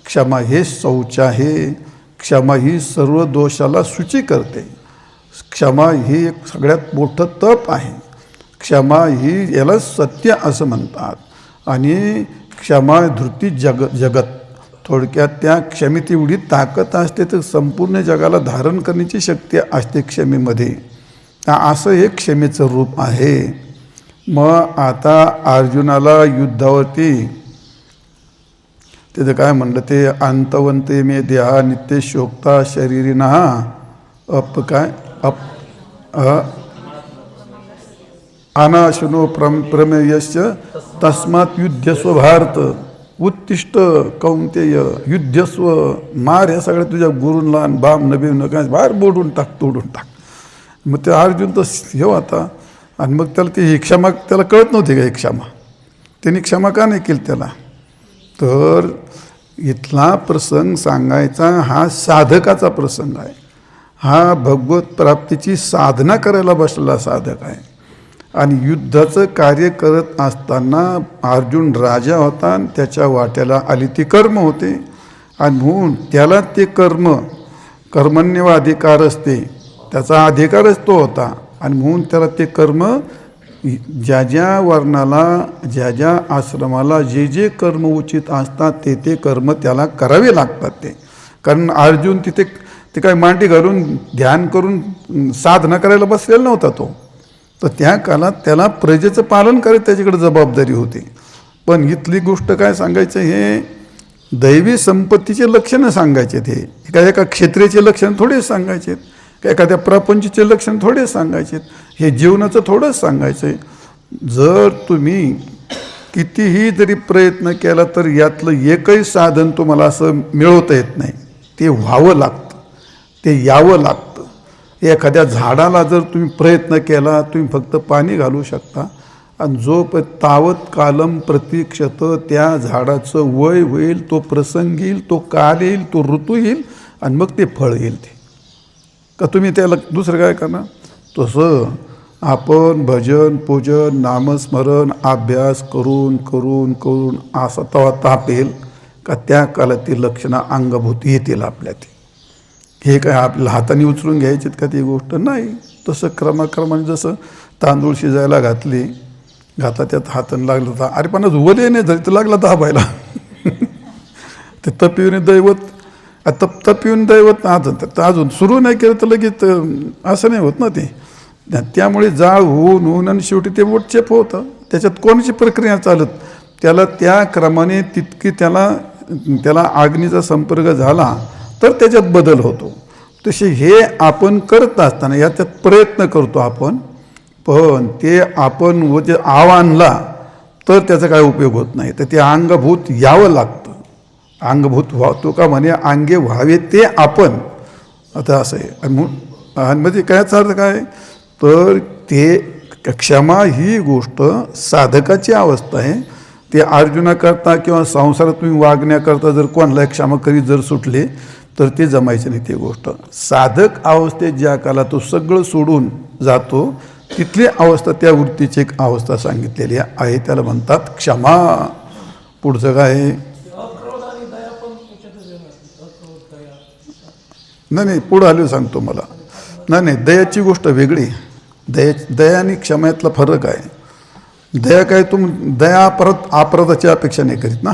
क्षमा हेच शौच आहे, क्षमा ही सर्व दोषाला सूची करते. क्षमा ही एक सगळ्यात मोठं तप आहे. क्षमा ही याला सत्य असं म्हणतात. आणि क्षमा धृती जगत. थोडक्यात त्या क्षमेत एवढी ताकद असते तर संपूर्ण जगाला धारण करण्याची शक्ती असते क्षमेमध्ये. असं हे क्षमेचं रूप आहे. मग आता अर्जुनाला युद्धावरती तिथं काय म्हणलं ते, अंतवंते मे देहा नित्य शोकता शरीरिना अनाशनो प्रमेयस्य तस्मात् युद्धस्व भारत उत्तिष्ठ कौंतेय युद्धस्व. मार ह्या सगळ्या तुझ्या गुरूंना बाम नबीन काय बाहेर बोडून टाक, तोडून टाक. मग ते अर्जुन तर हे होता. आणि मग त्याला ती क्षमा त्याला कळत नव्हती का ही क्षमा. त्यांनी क्षमा का नाही केली त्याला. तर इथला प्रसंग सांगायचा हा साधकाचा प्रसंग आहे. हा भगवत प्राप्तीची साधना करायला बसलेला साधक आहे. आणि युद्धाचं कार्य करत असताना अर्जुन राजा होता आणि त्याच्या वाट्याला आली ती कर्म होते. आणि म्हणून त्याला ते कर्मण्य अधिकार असते, त्याचा अधिकारच तो होता. आणि म्हणून त्याला ते कर्म ज्या ज्या वर्णाला ज्या ज्या आश्रमाला जे जे कर्म उचित असतात ते कर्म त्याला करावे लागतात. ते कारण अर्जुन तिथे ते काय मांडी घालून ध्यान करून साधना करायला बसलेला नव्हता तो. तर त्या काळात त्याला प्रजेचं पालन करत त्याच्याकडे जबाबदारी होती. पण इथली गोष्ट काय सांगायचं, हे दैवी संपत्तीचे लक्षणं सांगायचे ते एका क्षेत्राचे लक्षण थोडे सांगायचे, एखाद्या प्रपंचचे लक्षण थोडे सांगायचे, हे जीवनाचं थोडंच सांगायचं आहे. जर तुम्ही कितीही जरी प्रयत्न केला तर यातलं एकही साधन तुम्हाला असं मिळवता येत नाही. ते व्हावं लागतं, ते यावं लागतं. एखाद्या झाडाला जर तुम्ही प्रयत्न केला, तुम्ही फक्त पाणी घालू शकता, आणि जो तावत कालम प्रतीक्षत, त्या झाडाचं वय होईल, तो प्रसंग येईल, तो काल येईल, तो ऋतू येईल, आणि मग ते फळ येईल. ते का तुम्ही त्याला दुसरं काय करणार? तसं आपण भजन पूजन नामस्मरण अभ्यास करून करून करून असा तवा ताप येईल का त्या काळातील लक्षणं अंगभूत येतील आपल्यात. हे काय आपल्याला हाताने उचलून घ्यायचेत का ती गोष्ट नाही. तसं क्रमाक्रमाने जसं तांदूळ शिजायला घातला त्यात हाताने लागलं तर अरे पण वले नाही झाली तर लागला दाबायला. ते तपिवून दैवत तपिवून दैवत अजून सुरू नाही केलं तर लगेच असं नाही होत ना. ते त्यामुळे जाळ होऊन आणि शेवटी ते वोटचेप होतं. त्याच्यात कोणाची प्रक्रिया चालत, त्याला त्या क्रमाने तितकी त्याला अग्नीचा संपर्क झाला तर त्याच्यात बदल होतो. तसे हे आपण करत असताना याच्यात प्रयत्न करतो आपण, पण ते आपण व ते आणला तर त्याचा काय उपयोग होत नाही. तर ते अंगभूत यावं लागतं. अंगभूत व्हावतो का म्हणे अंगे व्हावे ते आपण. आता असं आहे. आणि म्हणजे कायचा अर्थ काय तर ते क्षमा ही गोष्ट साधकाची अवस्था आहे. ते अर्जुनाकरता किंवा संसारात तुम्ही वागण्याकरता जर कोणाला क्षमा करीत जर सुटले तर ते जमायचं नाही. ती गोष्ट साधक अवस्थेत ज्या काला तो सगळं सोडून जातो तिथली अवस्था, त्या वृत्तीची एक अवस्था सांगितलेली आहे, त्याला म्हणतात क्षमा. पुढचं काय? नाही पुढं आलो सांगतो मला. नाही दयाची गोष्ट वेगळी. दया आणि क्षमातला फरक आहे. दया काय दया अपराधाची अपेक्षा नाही करीत ना.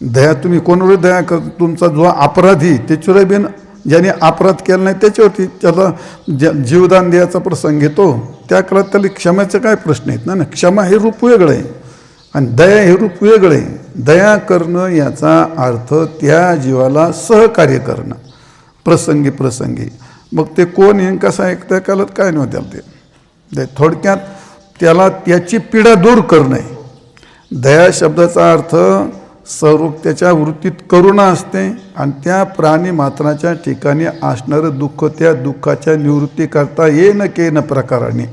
दया तुम्ही कोणावर दया कर, तुमचा जो अपराधी त्याच्यावर बिन ज्याने अपराध केला नाही त्याच्यावरती त्याला जीवदान द्यायचा प्रसंग येतो. त्या काळात त्याला क्षमेचा काय प्रश्न आहेत ना. क्षमा हे रूप वेगळं आहे आणि दया हे रूप वेगळं आहे. दया करणं याचा अर्थ त्या जीवाला सहकार्य करणं प्रसंगी. मग ते कोण आहे कसं आहे त्या काळात काय नव्हतं ते. थोडक्यात त्याला त्याची पीडा दूर करणे. दया शब्दाचा अर्थ सर्व त्याच्या वृत्तीत करुणा असते आणि त्या प्राणी मात्राच्या ठिकाणी असणारं दुःख, त्या दुःखाच्या निवृत्ती करता येणं केन प्रकाराने,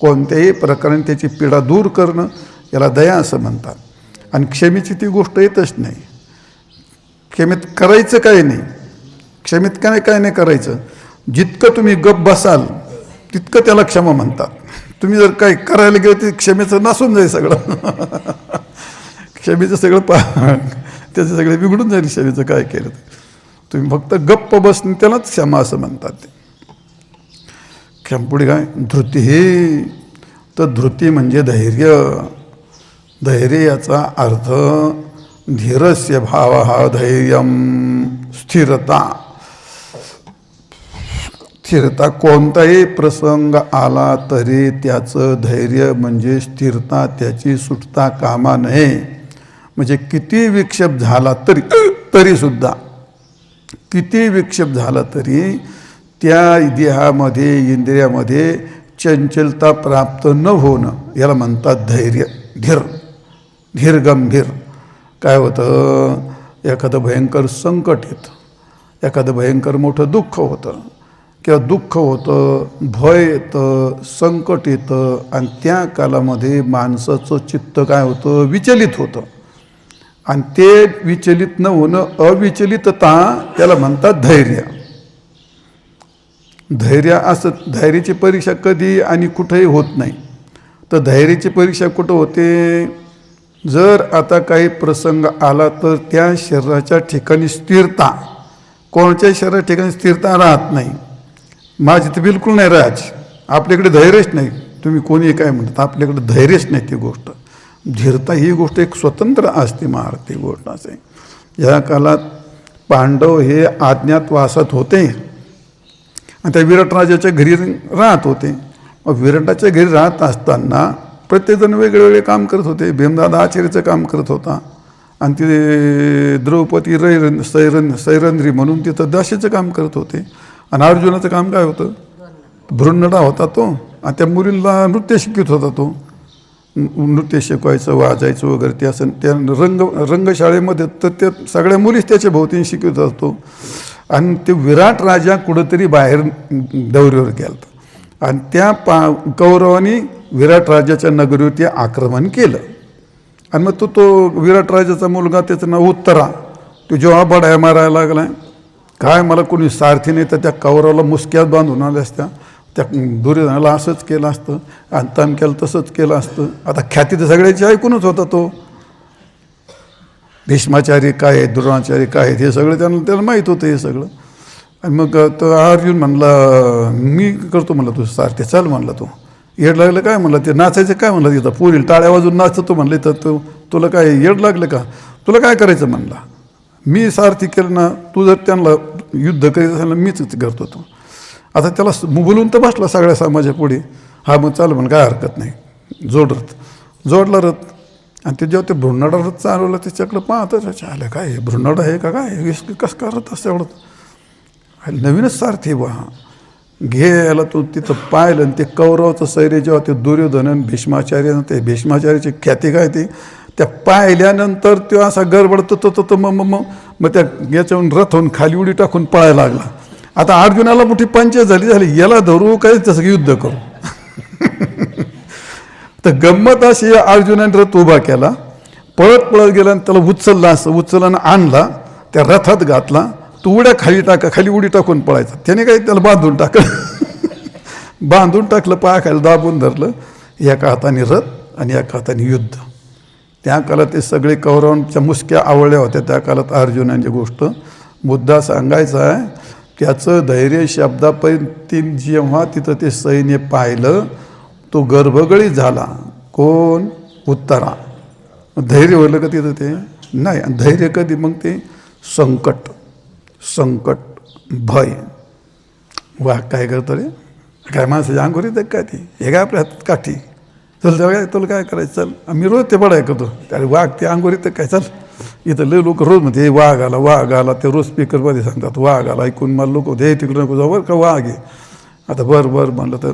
कोणत्याही प्रकाराने त्याची पीडा दूर करणं याला दया असं म्हणतात. आणि क्षमेची ती गोष्ट येतच नाही. क्षमेत करायचं काय नाही. क्षमेत काय नाही करायचं. जितकं तुम्ही गप बसाल तितकं त्याला क्षमा म्हणतात. तुम्ही जर काय करायला गेलं ते क्षमेचं नसून जाईल सगळं. क्षमेचं सगळं त्याचं सगळं बिघडून जाईल. क्षमेचं काय केलं तुम्ही फक्त गप्प बसणे त्यालाच क्षमा असं म्हणतात. ते क्षम पुढे काय? धृती. हे तर धृती म्हणजे धैर्य. धैर्य याचा अर्थ धीरस्य भाव हा धैर्यम, स्थिरता. स्थिरता कोणताही प्रसंग आला तरी त्याचं धैर्य म्हणजे स्थिरता, त्याची सुटता कामा नये. म्हणजे किती विक्षेप झाला तरी सुद्धा किती विक्षेप झाला तरी त्या देहामध्ये इंद्रियामध्ये चंचलता प्राप्त न होणं याला म्हणतात धैर्य. धीर गंभीर. काय होतं, एखादं भयंकर संकट येतं, एखादं भयंकर मोठं दुःख होतं किंवा दुःख होतं, भय येतं, संकट येतं आणि त्या कालामध्ये माणसाचं चित्त काय होतं, विचलित होतं. आणि ते विचलित न होणं, अविचलितता, त्याला म्हणतात धैर्य. धैर्य असं धैर्याची परीक्षा कधी आणि कुठेही होत नाही. तर धैर्याची परीक्षा कुठं होते, जर आता काही प्रसंग आला तर त्या शरीराच्या ठिकाणी स्थिरता, कोणत्याही शरीराच्या ठिकाणी स्थिरता राहत नाही. माझी तर बिलकुल नाही राहायची. आपल्याकडे धैर्यच नाही. तुम्ही कोणी काय म्हणतात, आपल्याकडे धैर्यच नाही. ती गोष्ट धीरता ही गोष्ट एक स्वतंत्र असते. ती गोष्ट असे. या काळात पांडव हे अज्ञातवासात होते आणि त्या विराट राजाच्या घरी राहत होते. विराटाच्या घरी राहत असताना प्रत्येकजण वेगळे काम करत होते. भीमदादा आचार्याचं काम करत होता आणि ते द्रौपदी सैरंद्री म्हणून तिथं दासीचं काम करत होते. आणि अर्जुनाचं काम काय होतं? भृन्नडा होता तो, आणि त्या मुलींना नृत्य शिकवत होता तो. नृत्य शिकवायचं, वाजायचं वगैरे ते असं त्या रंगशाळेमध्ये तर त्या सगळ्या मुलीच त्याच्या भोवतीने शिकवत असतो. आणि ते विराट राजा कुठंतरी बाहेर दौऱ्यावर गेला आणि त्या कौरवांनी विराट राजाच्या नगरीवरती आक्रमण केलं. आणि मग तो विराट राजाचा मुलगा, त्याचं नाव उत्तरा, तो जेव्हा बढाया मारायला लागला, काय मला कोणी सारथी नाही तर त्या कौरवाला मुसक्यात बांधून आल्या असत्या, त्या दुर्योधनाला असंच केलं असतं आणि तमक्याला तसंच केलं असतं. आता ख्याती तर सगळ्याची ऐकूनच होता तो. भीष्माचार्य काय आहेत, द्रोणाचार्य काय आहेत, हे सगळं त्याला माहीत होतं हे सगळं. आणि मग तो अर्जुन म्हणला, मी करतो म्हणला तू सारथी, चल म्हणला. तो येड लागलं काय म्हणलं, ते नाचायचं काय म्हणलं, तिथं पुरील टाळ्या वाजून नाचतो म्हणले, तर तुला काय येड लागलं का, तुला काय करायचं म्हणला, मी सारथी केलं ना, तू जर त्यांना युद्ध करायचं असेल ना मीच करतो. तो आता त्याला बोलून तर बसला सगळ्या समाजापुढे. हा मग चाल म्हण, काय हरकत नाही, जोडला रथ. आणि ते जेव्हा ते भृन्नडा रथ चालवलं त्याच्याकडं पाहतं, आलं काय हे भृन्नडा आहे का, काय कसं करत असतं एवढं, नवीनच सारथी बा. घ्यायला तो तिथं पाहिलं आणि ते कौरवाचं सैर्य जेव्हा ते दुर्योधन आणि भीष्माचार्य, ते भीष्माचार्याची ख्याती काय ती, त्या पाहिल्यानंतर तो असा गडबडतो तो मग त्या याच्यावरून रथवून खाली उडी टाकून पळायला लागला. आता अर्जुनाला मोठी पंचायत झाली, याला धरू काय तसं युद्ध करू. तर गंमत अशी, अर्जुनाने रथ उभा केला, पळत गेला आणि त्याला उचलला आणला, त्या रथात घातला. तो उड्या खाली उडी टाकून पळायचा. त्याने काही त्याला बांधून टाकलं, पायाखाली दाबून धरलं. एका हाताने रथ आणि एका हाताने युद्ध. त्या काळात ते सगळे कौरवांच्या मुसक्या आवडल्या होत्या. त्या काळात अर्जुनाची गोष्ट मुद्दा सांगायचा आहे. त्याचं धैर्य शब्दापर्यंत जेव्हा तिथं ते सैन्य पाहिलं, तो गर्भगळी झाला. कोण? उत्तरा. धैर्य होलं का तिथं? ते नाही. धैर्य कधी? मग ते संकट भय. वाघ काय करतो रे, काय माणसाच्या अंगोरीत काय ती, हे काय आपल्या हातात काठी, तुला काय करायचं, चल. मी रोज ते बडाय करतो, त्याने वाघ ते अंगोरीत काय, चल. इथं लय लोक रोज म्हणते वाघ आला, ते रोज स्पीकरमध्ये सांगतात वाघ आला. ऐकून मला लोक होते, तिकडं नको जाऊ बरं का, वाघ आहे. आता बरं म्हणलं तर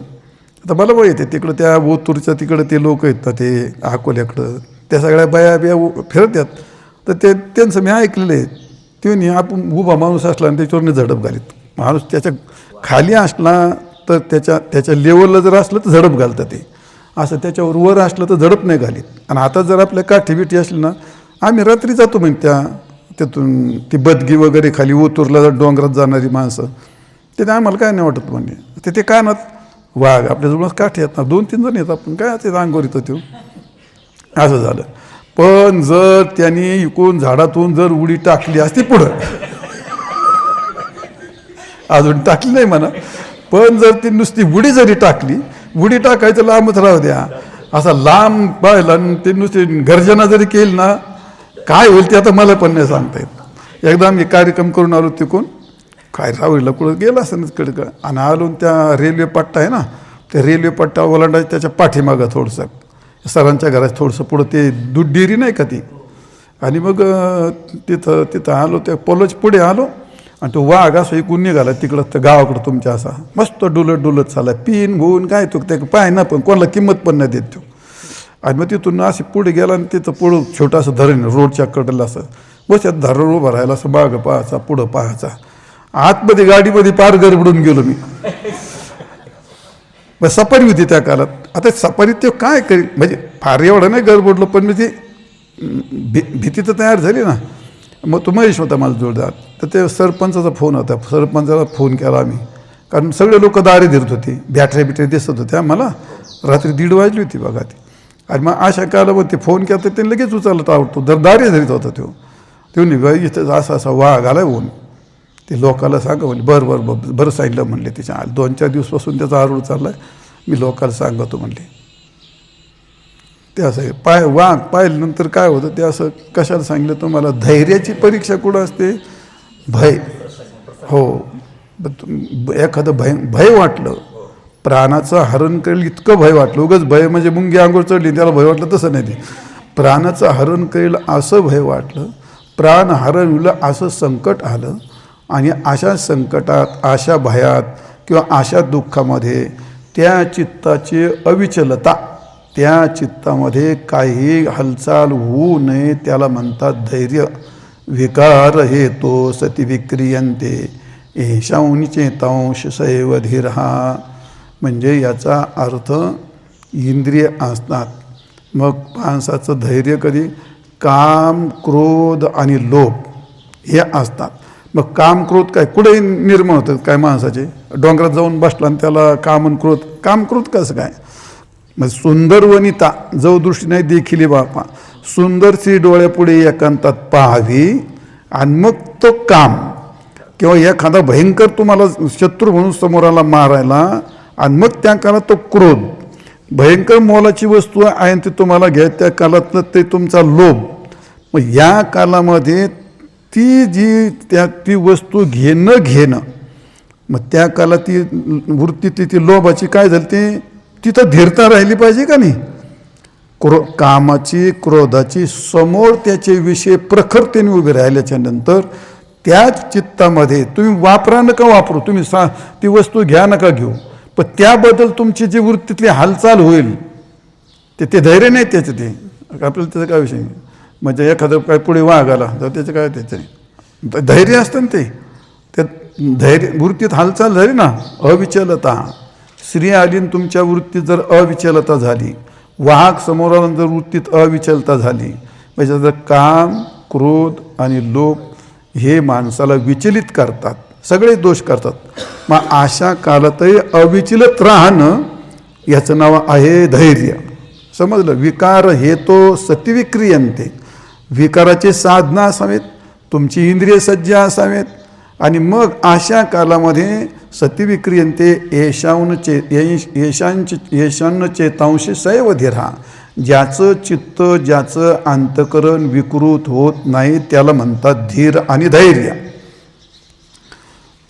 आता मला बघ येते तिकडं त्या ओतूरच्या तिकडं ते लोक आहेत ना, ते अकोल्याकडं त्या सगळ्या बाया फिरतात. तर ते त्यांचं मी ऐकलेलं आहे. ते आपण उभा माणूस असला आणि त्याच्यावरनं झडप घालीत. माणूस त्याच्या खाली असला तर त्याच्या लेवलला जर असलं तर झडप घालतं ते, असं त्याच्यावर वर असलं तर झडप नाही घालीत. आणि आता जर आपल्या काठी बिठी असली ना, आम्ही रात्री जातो म्हणजे तिथून ती बदगी वगैरे खाली ओतूरला डोंगरात जाणारी माणसं, ते आम्हाला काय नाही वाटत. म्हणजे ते काय ना, वाघ आपल्याजवळच काठी येत ना, 2-3 जण येतात, पण काय ते अंगोर येतं ते, असं झालं. पण जर त्यांनी इकून झाडातून जर उडी टाकली असती पुढं, अजून टाकली नाही म्हणा, पण जर ती नुसती उडी जरी टाकली, उडी टाकायचं लांबच राहू द्या, असा लांब पाहिला ते नुसती गर्जना जरी केली ना, काय होईल ते आता मला पण नाही सांगता येत. एकदा आम्ही कार्यक्रम करून आलो तिकून, काय राहुरीला कुठं गेला असं कडकं, आणि आलो त्या रेल्वे पट्टा आहे ना, त्या रेल्वे पट्टा ओलांडायचं त्याच्या पाठीमागं थोडंसं सरांच्या घरात थोडंसं पुढं ते दूध डेअरी नाही का ती, आणि मग तिथं आलो, त्या पोलोच पुढे आलो, आणि तो वाघ असं एकूण निघाला तिकडं तर गावाकडं तुमच्या, असा मस्त डुलत चालला, पिन गुण काय तो त्या पाय ना, पण कोणाला किंमत पण नाही देत तो. आणि मग तिथून असे पुढे गेला आणि तिथं पुढं छोटंसं धरण रोडच्या कडेला असं, बस त्यात धरण उभं राहायला, असं मागं पाहायचा पुढं पाहायचा. आतमध्ये गाडीमध्ये पार गडबडून गेलो मी. मग सफारी होती त्या काळात. आता सफारीत ते काय करी, म्हणजे फार एवढं नाही गडबडलो, पण मी ती भीती तर तयार झाली ना. मग तो महेश होता माझा जोडदार, तर ते सरपंचाचा फोन होता, सरपंचाला फोन केला आम्ही, कारण सगळे लोक दारे धरत होते, बॅटऱ्या दिसत होत्या मला. रात्री 1:30 वाजली होती बघा ती. आणि मग अशा काळाला मग ते फोन केला तर ते लगेच उचलत आवडतो, जर दारे धरीत होता तो निघा इथं असा वाघ आलाय होऊन, ते लोकाला सांगा म्हणजे बरं सांगितलं म्हणले. त्याच्या 2-4 दिवसपासून त्याचा आरोळ चालला आहे, मी लोकाला सांगतो म्हणले. ते असं वाघ पाहिल्यानंतर काय होतं ते असं कशाला सांगितलं तुम्हाला, धैर्याची परीक्षा कुठं असते, भय. हो, एखादं भय वाटलं, प्राणाचं हरण करेल इतकं भय वाटलं, उगाच भय म्हणजे मुंगी अंघोळ चढली त्याला भय वाटलं तसं नाही. ते प्राणाचं हरण करेल असं भय वाटलं, प्राण हरविलं असं संकट आलं. आणि अशा संकटात, अशा भयात किंवा अशा दुःखामध्ये त्या चित्ताची अविचलता, त्या चित्तामध्ये काही हालचाल होऊ नये त्याला म्हणतात धैर्य. विकार हेतो सती विक्रियन्ते एषां चेतांश सैव धीरहा. म्हणजे याचा अर्थ इंद्रिय असतात, मग माणसाचं धैर्य कधी काम, क्रोध आणि लोभ हे असतात. मग काम, क्रोध काय कुठे निर्माण होतात काय माणसाचे? डोंगरात जाऊन बसला आणि त्याला काम आणि क्रोध, काम क्रोध कसं काय? मग सुंदर वनिता जो दृष्टी नाही देखील बापा, सुंदर स्त्री डोळ्यापुढे एकांतात पाहावी आणि मग तो काम, किंवा एखादा भयंकर तुम्हाला शत्रू म्हणून समोराला मारायला आणि मग त्या काळात तो क्रोध, भयंकर मोलाची वस्तू आहे ती तुम्हाला घ्या, त्या काळातलं ते तुमचा लोभ. मग या कालामध्ये ती जी ती वस्तू घेणं मग त्या काळात ती वृत्ती ती लोभाची काय झाली, ते तिथं धीरता राहिली पाहिजे का नाही? कामाची, क्रोधाची समोर त्याचे विषय प्रखरतेने उभे राहिल्याच्या नंतर त्याच चित्तामध्ये तुम्ही वापरा नका वापरू, तुम्ही ती वस्तू घ्या नका घेऊ, पण त्याबद्दल तुमची जी वृत्तीतली हालचाल होईल ते धैर्य नाही त्याचं. ते आपल्याला त्याचा काय विषय नाही. म्हणजे एखादं काय पुढे वाघ आला तर त्याचं काय, त्याचं धैर्य असतं ना, ते धैर्य वृत्तीत हालचाल झाली ना, अविचलता. स्त्री आली तुमच्या वृत्तीत जर अविचलता झाली, वाघ समोर आला जर वृत्तीत अविचलता झाली, म्हणजे जर काम, क्रोध आणि लोभ हे माणसाला विचलित करतात, सगळे दोष करतात. मग अशा काळातही अविचलित राहणं याचं नाव आहे धैर्य. समजलं? विकार हेतो सती विक्रियन्ते. विकाराचे साधना असावेत, तुमची इंद्रिय सज्जा असावेत, आणि मग अशा कालामध्ये सती विक्रियन्ते येशान चेतांशी सैव धीरहा. ज्याचं चित्त, ज्याचं अंतकरण विकृत होत नाही त्याला म्हणतात धीर आणि धैर्य.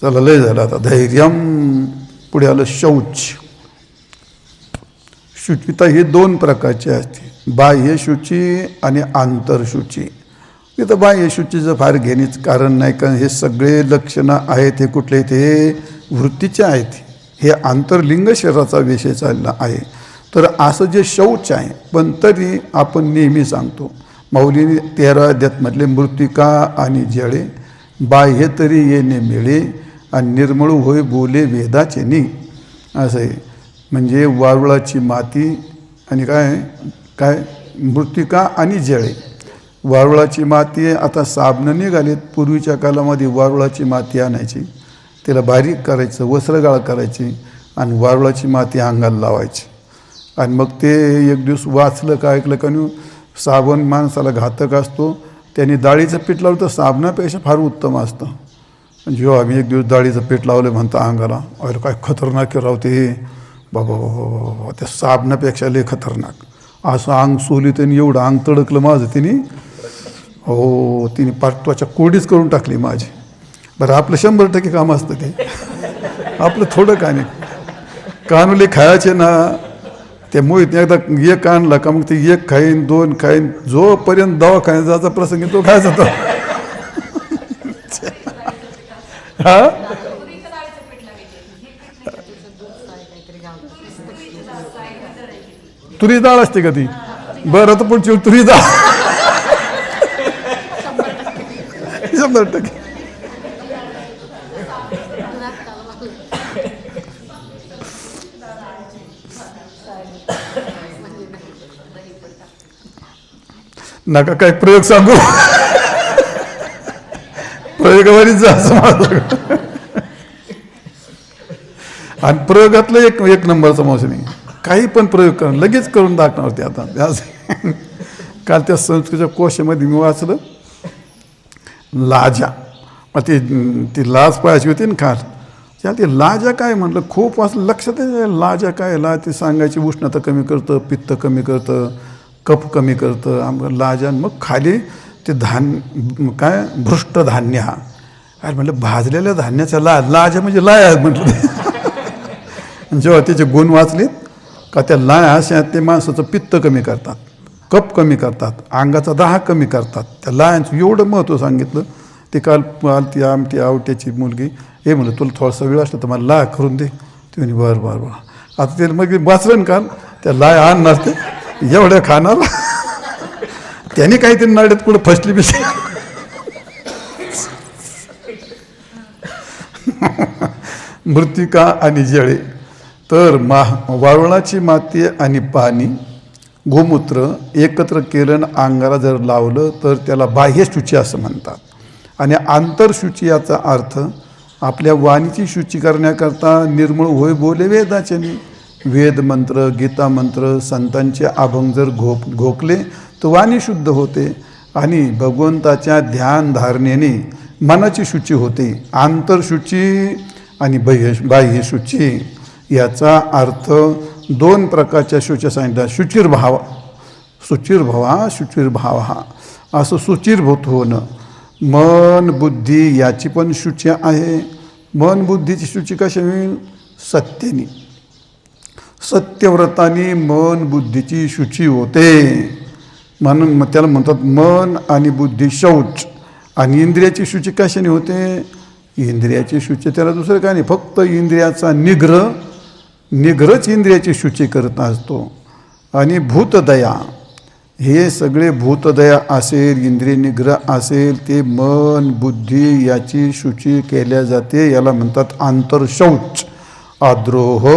चला, लय झालं आता. धैर्यम पुढे आलं शौच. शुचिता ही दोन प्रकारची असते, बाह्य शुची आणि आंतरशुची. तिथं बाह्य शुचीचं फार घेण्याचं कारण नाही, कारण हे सगळे लक्षणं आहेत हे कुठले, ते वृत्तीचे आहेत. हे आंतरलिंग शरीराचा विषय चालला आहे. तर असं जे शौच आहे, पण तरी आपण नेहमी सांगतो, मौलीने 13 अध्यात्मातले मृत्तिका आणि जळे बाह्य तरी येणे मिळे आणि निर्मळ होय बोले वेदाचे नि. असं आहे. म्हणजे वारुळाची माती आणि काय मृत्तिका आणि जळे. वारुळाची माती आता साबणं निघालीत, पूर्वीच्या काळामध्ये वारुळाची माती आणायची, त्याला बारीक करायचं, वस्त्रगाळ करायची आणि वारुळाची माती अंगाला लावायची. आणि मग ते एक दिवस वाचलं का ऐकलं का नाही, साबण माणसाला घातक असतो, त्याने डाळीचं पीठ लावलं तर साबणापेक्षा फार उत्तम असतं. जेव्हा आम्ही एक दिवस डाळीचं पीठ लावलं म्हणता अंगाला, अरे काय खतरनाक राहते बाबा, त्या साबणापेक्षा लय खतरनाक. असं अंग सोली त्यांनी, एवढं अंग तडकलं माझं तिने, हो तिने पाठवाच्या कोडीच करून टाकली माझी. बरं, आपलं 100% काम असतं ते, आपलं थोडं काय नाही. कानुले खायचे ना, त्यामुळे एकदा एक आणला का मग ते एक खाईन, 2 खाईन, जोपर्यंत दवाखान्यात जायचा प्रसंग तो खायचा तो. हा, तुरी डाळ असते का ती? बरं, तर पुढची तुरी डाळ 100%. नका काय प्रयोग सांगू, प्रयोगावरीच जा असं माझं. आणि प्रयोगातलं एक नंबरचा माणूस नाही, काही पण प्रयोग करून लगेच करून दाखवणार ते. आता काल त्या संस्कृतच्या कोशामध्ये मी वाचलं, लाजा. मग ती लाज पाहायची होती ना खाल, त्या ते लाजा काय म्हटलं, खूप असं लक्षात आहे. लाजा काय, ती सांगायची उष्णता कमी करतं, पित्त कमी करतं, कफ कमी करतं. लाजा. मग खाली ते धान्य काय, भ्रष्ट धान्य. हा अरे म्हटलं, भाजलेल्या धान्याचा लाजा म्हणजे लाया म्हटलं. जेव्हा त्याचे गुण वाचलेत का, त्या लाया अशा ते माणसाचं पित्त कमी करतात कप कमी करतात, अंगाचा दाह कमी करतात. त्या लायांचं एवढं महत्त्व सांगितलं. ते काल ती आमटी आवट्याची मुलगी हे म्हणलं तुला थोडासा वेळ असला तर मला लाय करून दे. ते म्हणे बरं बरं बरं. आता ते मग वाचलं काल त्या लाय आणणार ते एवढ्या खाणार त्याने काहीतरी नाड्यात कुठं फसली बिसली मृत्तिका आणि जळे. तर वारुळाची माती आणि पाणी गोमूत्र एकत्र केलं अंगाला जर लावलं तर त्याला बाह्य शुची असं म्हणतात. आणि आंतरशुची याचा अर्थ आपल्या वाणीची शुची करण्याकरता निर्मळ होय बोले वेदाचनी. वेद मंत्र गीता मंत्र संतांचे अभंग जर घोकले तर वाणी शुद्ध होते आणि भगवंताच्या ध्यान धारणेने मनाची शुची होते. आंतरशुची आणि बाह्य शुची याचा अर्थ दोन प्रकारच्या शुच्या सांगितल्या. शुचिर्भाव असं सुचिरभूत होणं. मन बुद्धी याची पण शुची आहे. मन बुद्धीची शुची कशी होईल? सत्याने सत्यव्रताने मन बुद्धीची शुची होते. म्हणून त्याला म्हणतात मन आणि बुद्धी शौच. आणि इंद्रियाची शुची कशाने होते? इंद्रियाची शुची त्याला दुसरं काय नाही, फक्त इंद्रियाचा निग्रहच इंद्रियाची शुची करत असतो. आणि भूतदया हे सगळे भूतदया असेल, इंद्रिय निग्रह असेल, ते मन बुद्धी याची शुची केल्या जाते. याला म्हणतात आंतरशौच. आद्रोह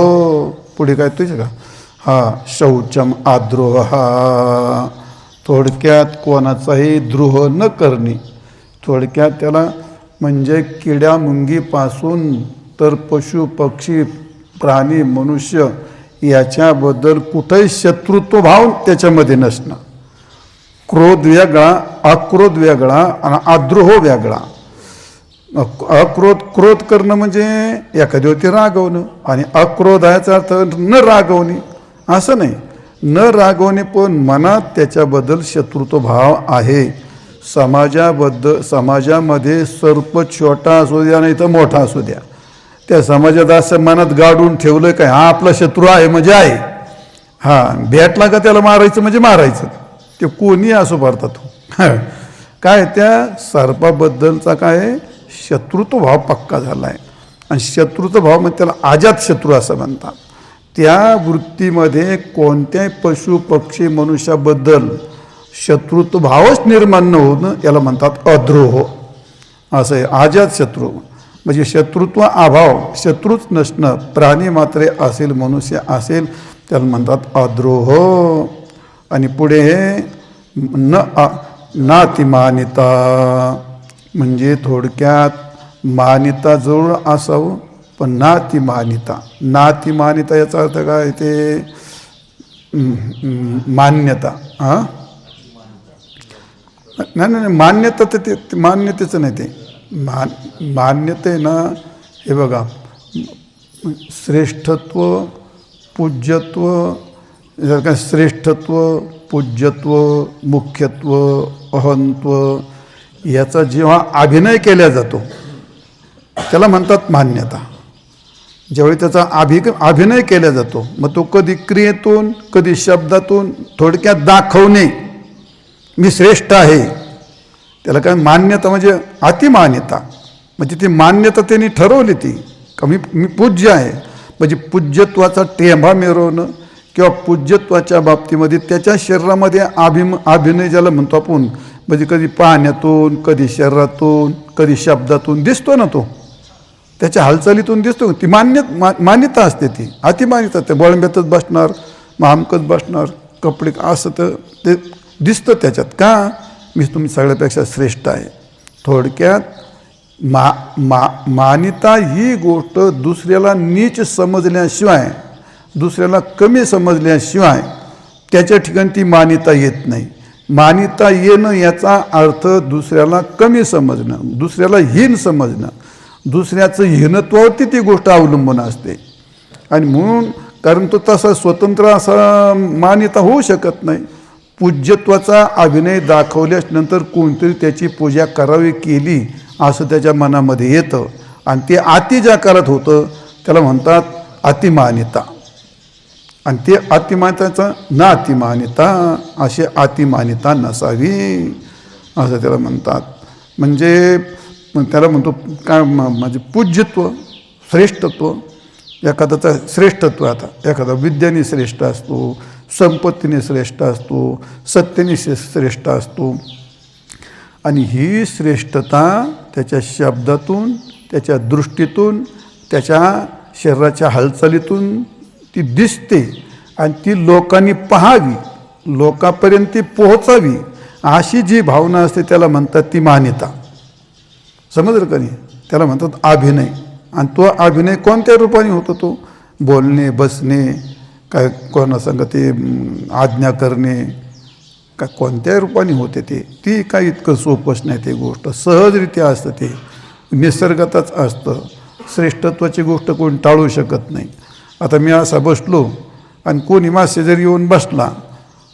पुढे काय तुझं का? हा शौचम आद्रोह. थोडक्यात कोणाचाही द्रोह न करणे. थोडक्यात त्याला म्हणजे किड्या मुंगीपासून तर पशु पक्षी प्राणी मनुष्य याच्याबद्दल कुठेही शत्रुत्व भाव त्याच्यामध्ये नसणं. क्रोध वेगळा, अक्रोध वेगळा आणि आद्रोह वेगळा. क्रोध करणं म्हणजे एखाद्यावरती रागवणं आणि अक्रोधाचा अर्थ न रागवणे असं नाही. न रागवणे पण मनात त्याच्याबद्दल शत्रुत्व भाव आहे. समाजामध्ये सर्प छोटा असू द्या नाही तर मोठा असू द्या, त्या समाजात असं मनात गाडून ठेवलं काय हा आपला शत्रू आहे म्हणजे आहे. भेटला का त्याला मारायचं म्हणजे मारायचं. ते कोणी असो भारतात काय त्या सर्पाबद्दलचा काय शत्रुत्व भाव पक्का झाला आहे. आणि शत्रुत्व भाव म्हणजे त्याला अजात शत्रू असं म्हणतात. त्या वृत्तीमध्ये कोणत्याही पशु पक्षी मनुष्याबद्दल शत्रुत्व भावच निर्माण न होणं याला म्हणतात अद्रोह. असं आहे अजात शत्रू म्हणजे शत्रुत्व अभाव, शत्रूच नसणं. प्राणी मात्रे असेल मनुष्य असेल त्याला म्हणतात अद्रोह. आणि पुढे हे नातिमानिता म्हणजे थोडक्यात मानिता जवळ असावं पण नातिमानिता याचा अर्थ काय? ते मान्यता. नाही मान्यता ते मान्यतेचं नाही. ते मान्यते ना हे बघा श्रेष्ठत्व पूज्यत्व, जर का श्रेष्ठत्व पूज्यत्व मुख्यत्व अहंत्व याचा जेव्हा अभिनय केला जातो त्याला म्हणतात मान्यता. ज्यावेळी त्याचा अभिनय केला जातो मग तो कधी क्रियेतून कधी शब्दातून थोडक्यात दाखवणे मी श्रेष्ठ आहे त्याला काय मान्यता म्हणजे अतिमान्यता. म्हणजे ती मान्यता त्यांनी ठरवली ती का मी पूज्य आहे. म्हणजे पूज्यत्वाचा टेंभा मिरवणं किंवा पूज्यत्वाच्या बाबतीमध्ये त्याच्या शरीरामध्ये अभिनय ज्याला म्हणतो आपण, म्हणजे कधी पाहण्यातून कधी शरीरातून कधी शब्दातून दिसतो ना, तो त्याच्या हालचालीतून दिसतो. ती मान्यता असते. ती अतिमान्यता. ते बळंब्यातच बसणार महामकच बसणार कपडे असं तर ते दिसतं त्याच्यात. का? मी तुम्ही सगळ्यापेक्षा श्रेष्ठ आहे. थोडक्यात मान्यता ही गोष्ट दुसऱ्याला नीच समजल्याशिवाय दुसऱ्याला कमी समजल्याशिवाय त्याच्या ठिकाणी ती मान्यता येत नाही. मान्यता येणं याचा अर्थ दुसऱ्याला कमी समजणं, दुसऱ्याला हीन समजणं, दुसऱ्याचं हीनत्वावरती ती गोष्ट अवलंबून असते. आणि म्हणून कारण तो तसा स्वतंत्र असा मान्यता होऊ शकत नाही. पूज्यत्वाचा अभिनय दाखवल्याच नंतर कोणतरी त्याची पूजा करावी केली असं त्याच्या मनामध्ये येतं आणि ते अति ज्या काळात होतं त्याला म्हणतात अतिमान्यता. आणि ते अतिमानिताचं न अतिमानिता, अशी अतिमानिता नसावी असं त्याला म्हणतात. म्हणजे त्याला म्हणतो काय म्हणजे पूज्यत्व, श्रेष्ठत्व. एखाद्याचं श्रेष्ठत्व, आता एखादा विद्याने श्रेष्ठ असतो, संपत्तीने श्रेष्ठ असतो, सत्तेने श्रेष्ठ असतो. आणि ही श्रेष्ठता त्याच्या शब्दातून, त्याच्या दृष्टीतून, त्याच्या शरीराच्या हालचालीतून ती दिसते आणि ती लोकांनी पाहावी, लोकांपर्यंत ती पोहोचावी, अशी जी भावना असते त्याला म्हणतात ती मान्यता. समजलं का नाही? त्याला म्हणतात अभिनय. आणि तो अभिनय कोणत्या रूपाने होतो? तो बोलणे, बसणे, काय कोणासंग ते आज्ञा करणे, का कोणत्याही रूपाने होते ते. ती काही इतकं सोपंच नाही. ते गोष्ट सहजरित्या असतं, ते निसर्गातच असतं. श्रेष्ठत्वाची गोष्ट कोणी टाळू शकत नाही. आता मी असा बसलो आणि कोणी माझ्या जरी येऊन बसला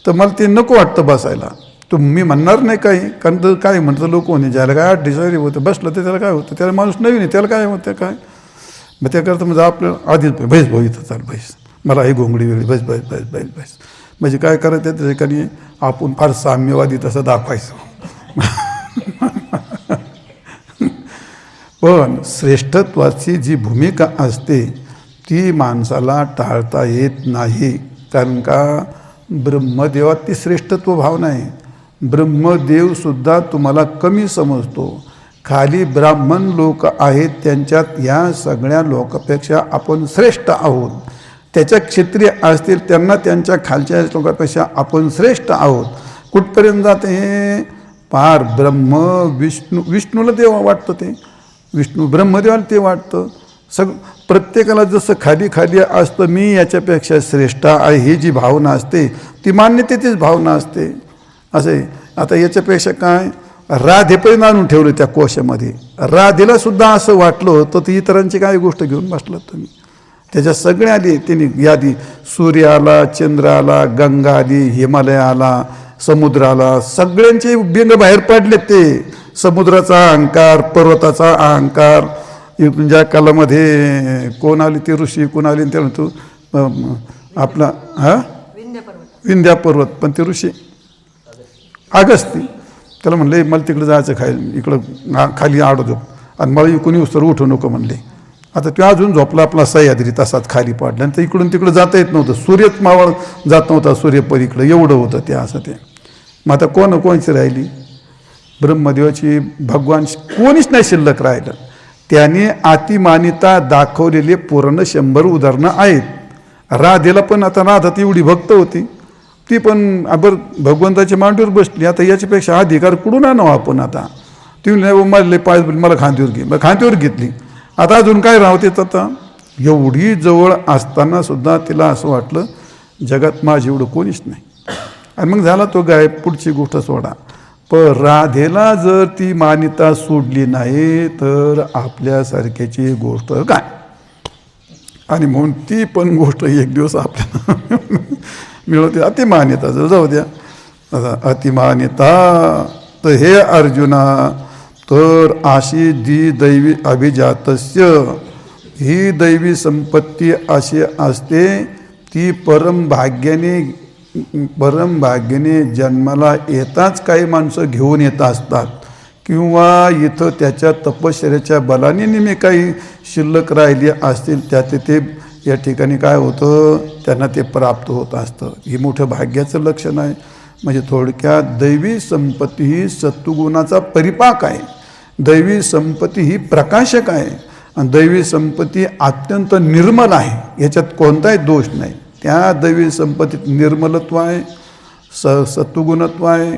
तर मला ते नको वाटतं बसायला. तर मी म्हणणार नाही काही, कारण तर काय म्हणतं लोक होणे ज्याला काय 8 डिसायरी होतं, बसलं तर त्याला काय होतं? त्याला माणूस नवीन आहे, त्याला काय होतं काय? मग त्याकरता म्हणजे आपल्याला आधीच बैस भाऊ इथं चाल बैस, मला ही घोंगडी वेगळी बैस बैस बैस बैस बैस. म्हणजे काय करायचं त्या ठिकाणी आपण फार साम्यवादी तसं दाखवायचं. पण श्रेष्ठत्वाची जी भूमिका असते ती माणसाला टाळता येत नाही. कारण का ब्रह्मदेवात ती श्रेष्ठत्व भावना आहे. ब्रह्मदेवसुद्धा तुम्हाला कमी समजतो. खाली ब्राह्मण लोक आहेत, त्यांच्यात या सगळ्या लोकांपेक्षा आपण श्रेष्ठ आहोत. त्याच्या क्षत्रिय असतील, त्यांना त्यांच्या खालच्या लोकांपेक्षा आपण श्रेष्ठ आहोत. कुठपर्यंत जाते हे? पार ब्रह्म विष्णूला देव वाटतं, ते विष्णू ब्रह्मदेवाला ते वाटतं. प्रत्येकाला जसं खाली खाली असतं, मी याच्यापेक्षा श्रेष्ठ आहे, ही जी भावना असते ती मान्यतेचीच भावना असते. असे आता याच्यापेक्षा काय, राधेपर्यंत आणून ठेवलं त्या कोशामध्ये. राधेला सुद्धा असं वाटलं होतं, तर इतरांची काय गोष्ट घेऊन बसलात तुम्ही. त्याच्या सगळ्या आली त्यांनी यादी, सूर्य आला, चंद्र आला, गंगा आली, हिमालय आला, समुद्र आला, सगळ्यांचे बिंग बाहेर पडले. ते समुद्राचा अहंकार, पर्वताचा अहंकार. ज्या कालामध्ये कोण आले ते ऋषी, कोण आले ते म्हणतो आपला विंध्या पर्वत, पण ते ऋषी अगस्ती. त्याला म्हणले मला तिकडे जायचं इकडं खाली आडो आणि मला कोणी उसर उठू नको म्हणले. आता तो अजून झोपला आपला सह्याद्री तसाच खाली पाडला. आणि तर इकडून तिकडं जाता येत नव्हतं, सूर्यच मावळ जात नव्हता सूर्यपलीकडं, एवढं होतं ते असं ते. मग आता कोणची राहिली? ब्रह्मदेवाची भगवान कोणीच नाही शिल्लक राहिलं. त्याने अतिमानिता दाखवलेले पूर्ण 100 उदाहरणं आहेत. राधेला पण, आता राधा ती एवढी भक्त होती, ती पण भगवंताच्या मांडीवर बसली. आता याच्यापेक्षा अधिकार कुठून आणावं आपण? आता ती मला पाय, मला खांद्यावर घे, मग खांद्यावर घेतली. आता अजून काय राहतेच? आता एवढी जवळ असताना सुद्धा तिला असं वाटलं जगात माझी एवढं कोणीच नाही. आणि मग झाला तो गायब. पुढची गोष्ट सोडा. पण राधेला जर ती मान्यता सोडली नाही तर आपल्यासारख्याची गोष्ट काय? आणि म्हणून ती पण गोष्ट एक दिवस आपल्याला मिळवते. अतिमान्यता जर जाऊ द्या. अतिमान्यता तर हे अर्जुना, तर अशी जी दैवी अभिजातस्य, ही दैवी संपत्ती अशी असते ती परमभाग्याने जन्माला येताच काही माणसं घेऊन येत असतात, किंवा इथं त्याच्या तपश्चर्याच्या बलाने नेहमी काही शिल्लक राहिली असतील, त्यात ते या ठिकाणी काय होतं, त्यांना ते प्राप्त होत असतं. ही मोठं भाग्याचं लक्षण आहे. म्हणजे थोडक्यात दैवी संपत्ती ही सत्वगुणाचा परिपाक आहे. दैवी संपत्ती ही प्रकाशक आहे. आणि दैवी संपत्ती अत्यंत निर्मल आहे, याच्यात कोणताही दोष नाही. त्या दैवी संपत्तीत निर्मलत्व आहे, सत्वगुणत्व आहे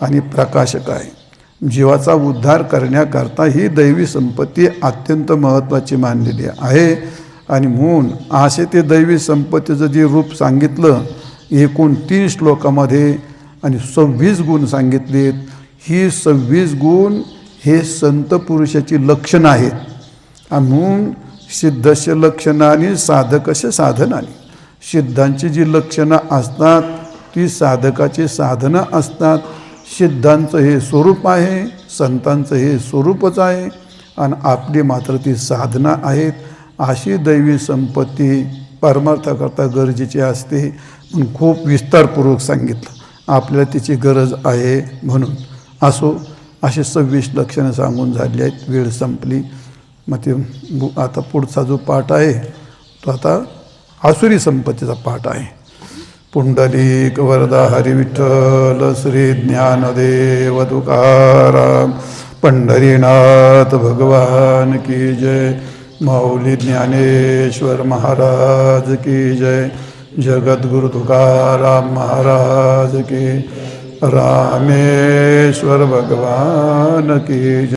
आणि प्रकाशक आहे. जीवाचा उद्धार करण्याकरता ही दैवी संपत्ती अत्यंत महत्त्वाची मानलेली आहे. आणि म्हणून असे ते दैवी संपत्तीचं जे रूप सांगितलं एकूण 3 श्लोकामध्ये, आणि 26 गुण सांगितलेत. ही 26 गुण हे संत पुरुषाची लक्षणं आहेत. आणि म्हणून सिद्धस्य लक्षणाने साधकस्य साधनाने, सिद्धांची जी लक्षणं असतात ती साधकाची साधनं असतात. सिद्धांचं हे स्वरूप आहे, संतांचं हे स्वरूपच आहे, आणि आपली मात्र ती साधना आहेत. अशी दैवी संपत्ती परमार्थाकरता गरजेची असते म्हणून खूप विस्तारपूर्वक सांगितलं आपल्याला तिची गरज आहे म्हणून. असो, असे 26 लक्षणं सांगून झाली आहेत. वेळ संपली. मग ते आता पुढचा जो पाठ आहे तो आता आसुरी संपत्तीचा पाठ आहे. पुंडलिक वरदा हरी विठ्ठल श्री ज्ञानदेव तुकाराम पंढरीनाथ भगवान की जय. माऊली ज्ञानेश्वर महाराज की जय. जगद्गुरु तुकाराम महाराज की. रामेश्वर भगवान की जय.